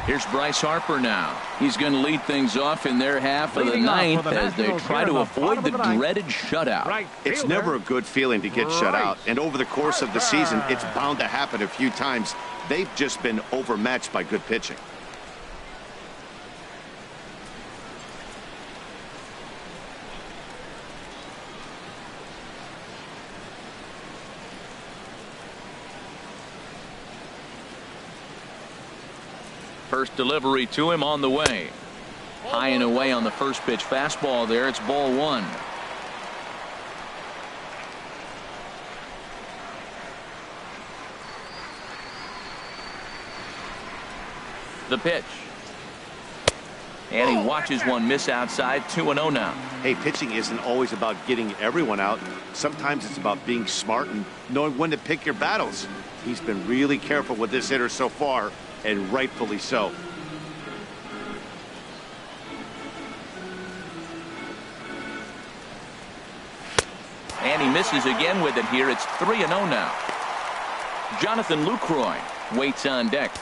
Here's Bryce Harper now. He's going to lead things off in their half of the ninth as they try to avoid the dreaded shutout. It's never a good feeling to get shut out, and over the course of the season, it's bound to happen a few times. They've just been overmatched by good pitching. First delivery to him on the way. High and away on the first pitch fastball there. It's ball one. The pitch. And he watches one miss outside. 2-0 now. Hey, pitching isn't always about getting everyone out. Sometimes it's about being smart and knowing when to pick your battles. He's been really careful with this hitter so far, and rightfully so. And he misses again with it here. It's 3-0 now. Jonathan Lucroy waits on deck.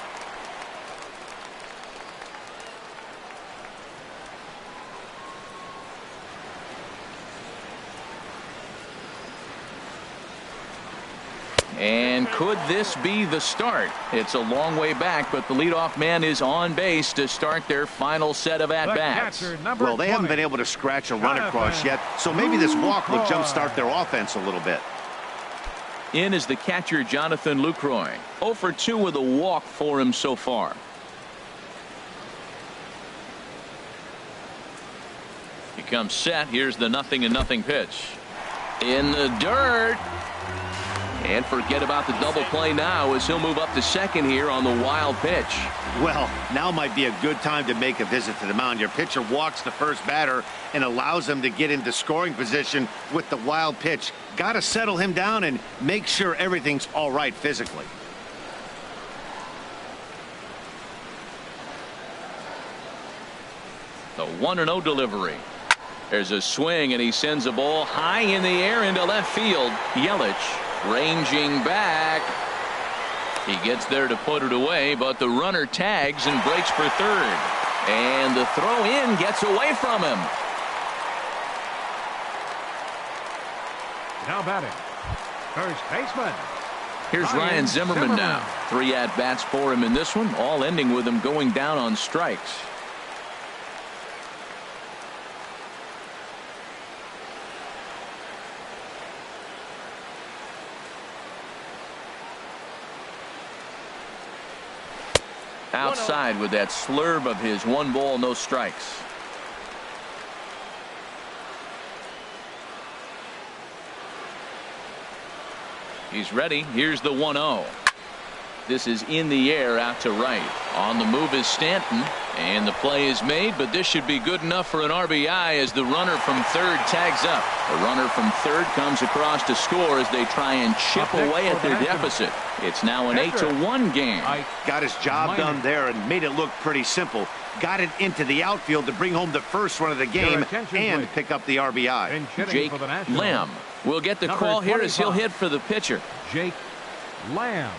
And could this be the start? It's a long way back, but the leadoff man is on base to start their final set of at-bats. Well, they haven't been able to scratch a run across yet, so maybe this walk will jumpstart their offense a little bit. In is the catcher, Jonathan Lucroy. 0 for 2 with a walk for him so far. He comes set. Here's the 0-0 pitch. In the dirt. And forget about the double play now as he'll move up to second here on the wild pitch. Well, now might be a good time to make a visit to the mound. Your pitcher walks the first batter and allows him to get into scoring position with the wild pitch. Got to settle him down and make sure everything's all right physically. The 1-0 delivery. There's a swing, and he sends a ball high in the air into left field. Yelich ranging back. He gets there to put it away, but the runner tags and breaks for third. And the throw in gets away from him. Now batting, first baseman. Here's Ryan Zimmerman now. 3 at-bats for him in this one, all ending with him going down on strikes. Outside with that slurve of his. 1 ball, no strikes. He's ready. Here's the 1-0. This is in the air out to right. On the move is Stanton, and the play is made, but this should be good enough for an RBI as the runner from third tags up. The runner from third comes across to score as they try and chip away at their deficit. It's now an 8-1 game. Got his job done there and made it look pretty simple. Got it into the outfield to bring home the first run of the game and pick up the RBI. Jake Lamb We'll get the Number call here as he'll 25. hit for the pitcher. Jake Lamb.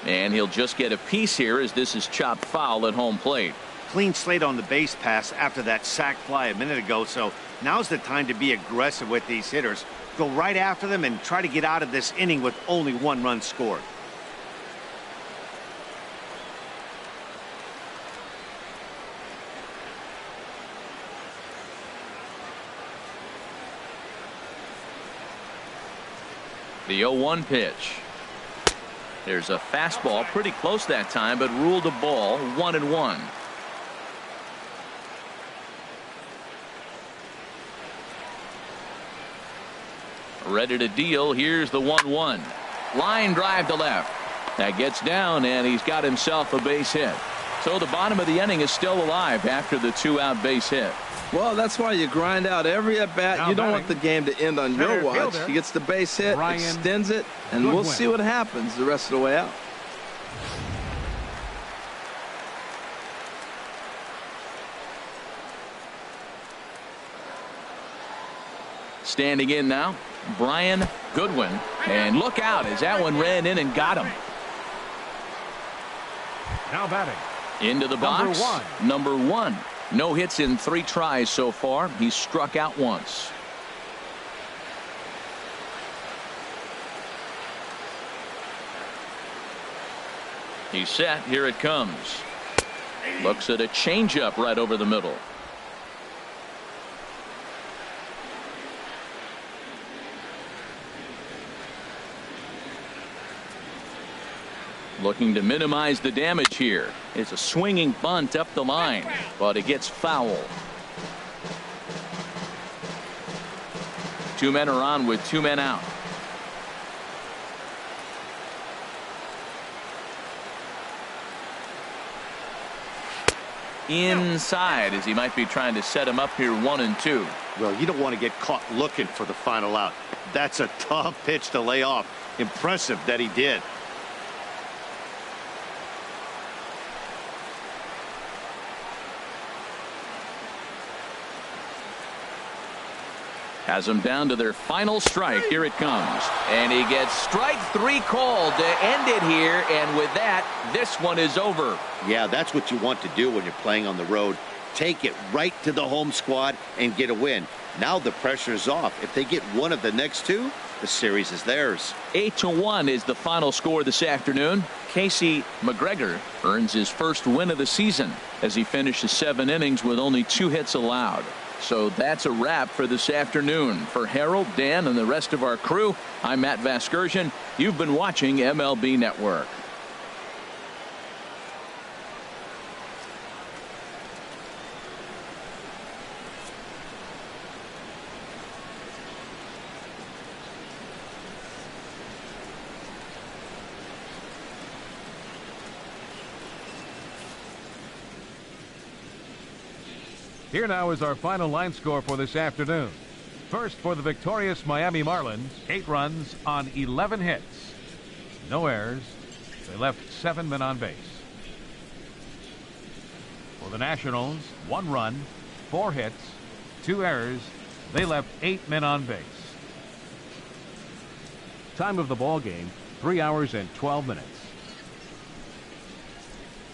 And he'll just get a piece here as this is chopped foul at home plate. Clean slate on the base pass after that sac fly a minute ago, so now's the time to be aggressive with these hitters. Go right after them and try to get out of this inning with only 1 run scored. The 0-1 pitch. There's a fastball pretty close that time, but ruled a ball. 1-1. Ready to deal. Here's the 1-1. Line drive to left. That gets down, and he's got himself a base hit. So the bottom of the inning is still alive after the 2-out base hit. Well, that's why you grind out every at-bat. Now You don't batting, want the game to end on your center watch. fielder, He gets the base hit, Brian extends it, and we'll see what happens the rest of the way out. Standing in now, Brian Goodwin. And look out as that one ran in and got him. Now batting. Into the box. Number one. No hits in 3 tries so far. He's struck out once. He's set. Here it comes. Looks at a changeup right over the middle. Looking to minimize the damage here. It's a swinging bunt up the line, but it gets foul. 2 men are on with 2 men out. Inside as he might be trying to set him up here 1-2. Well, you don't want to get caught looking for the final out. That's a tough pitch to lay off. Impressive that he did. Has them down to their final strike. Here it comes. And he gets strike 3 called to end it here. And with that, this one is over. Yeah, that's what you want to do when you're playing on the road. Take it right to the home squad and get a win. Now the pressure's off. If they get one of the next 2, the series is theirs. 8-1 is the final score this afternoon. Casey McGregor earns his first win of the season as he finishes 7 innings with only 2 hits allowed. So that's a wrap for this afternoon. For Harold, Dan, and the rest of our crew, I'm Matt Vasgersian. You've been watching MLB Network. Here now is our final line score for this afternoon. First, for the victorious Miami Marlins, 8 runs on 11 hits. No errors. They left 7 men on base. For the Nationals, 1 run, 4 hits, 2 errors. They left 8 men on base. Time of the ball game, 3 hours and 12 minutes.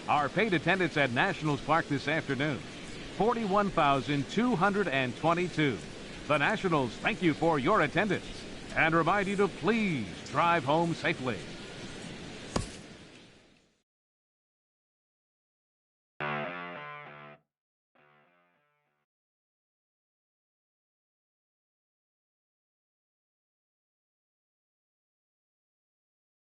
Our paid attendance at Nationals Park this afternoon, 41,222. The Nationals thank you for your attendance and remind you to please drive home safely.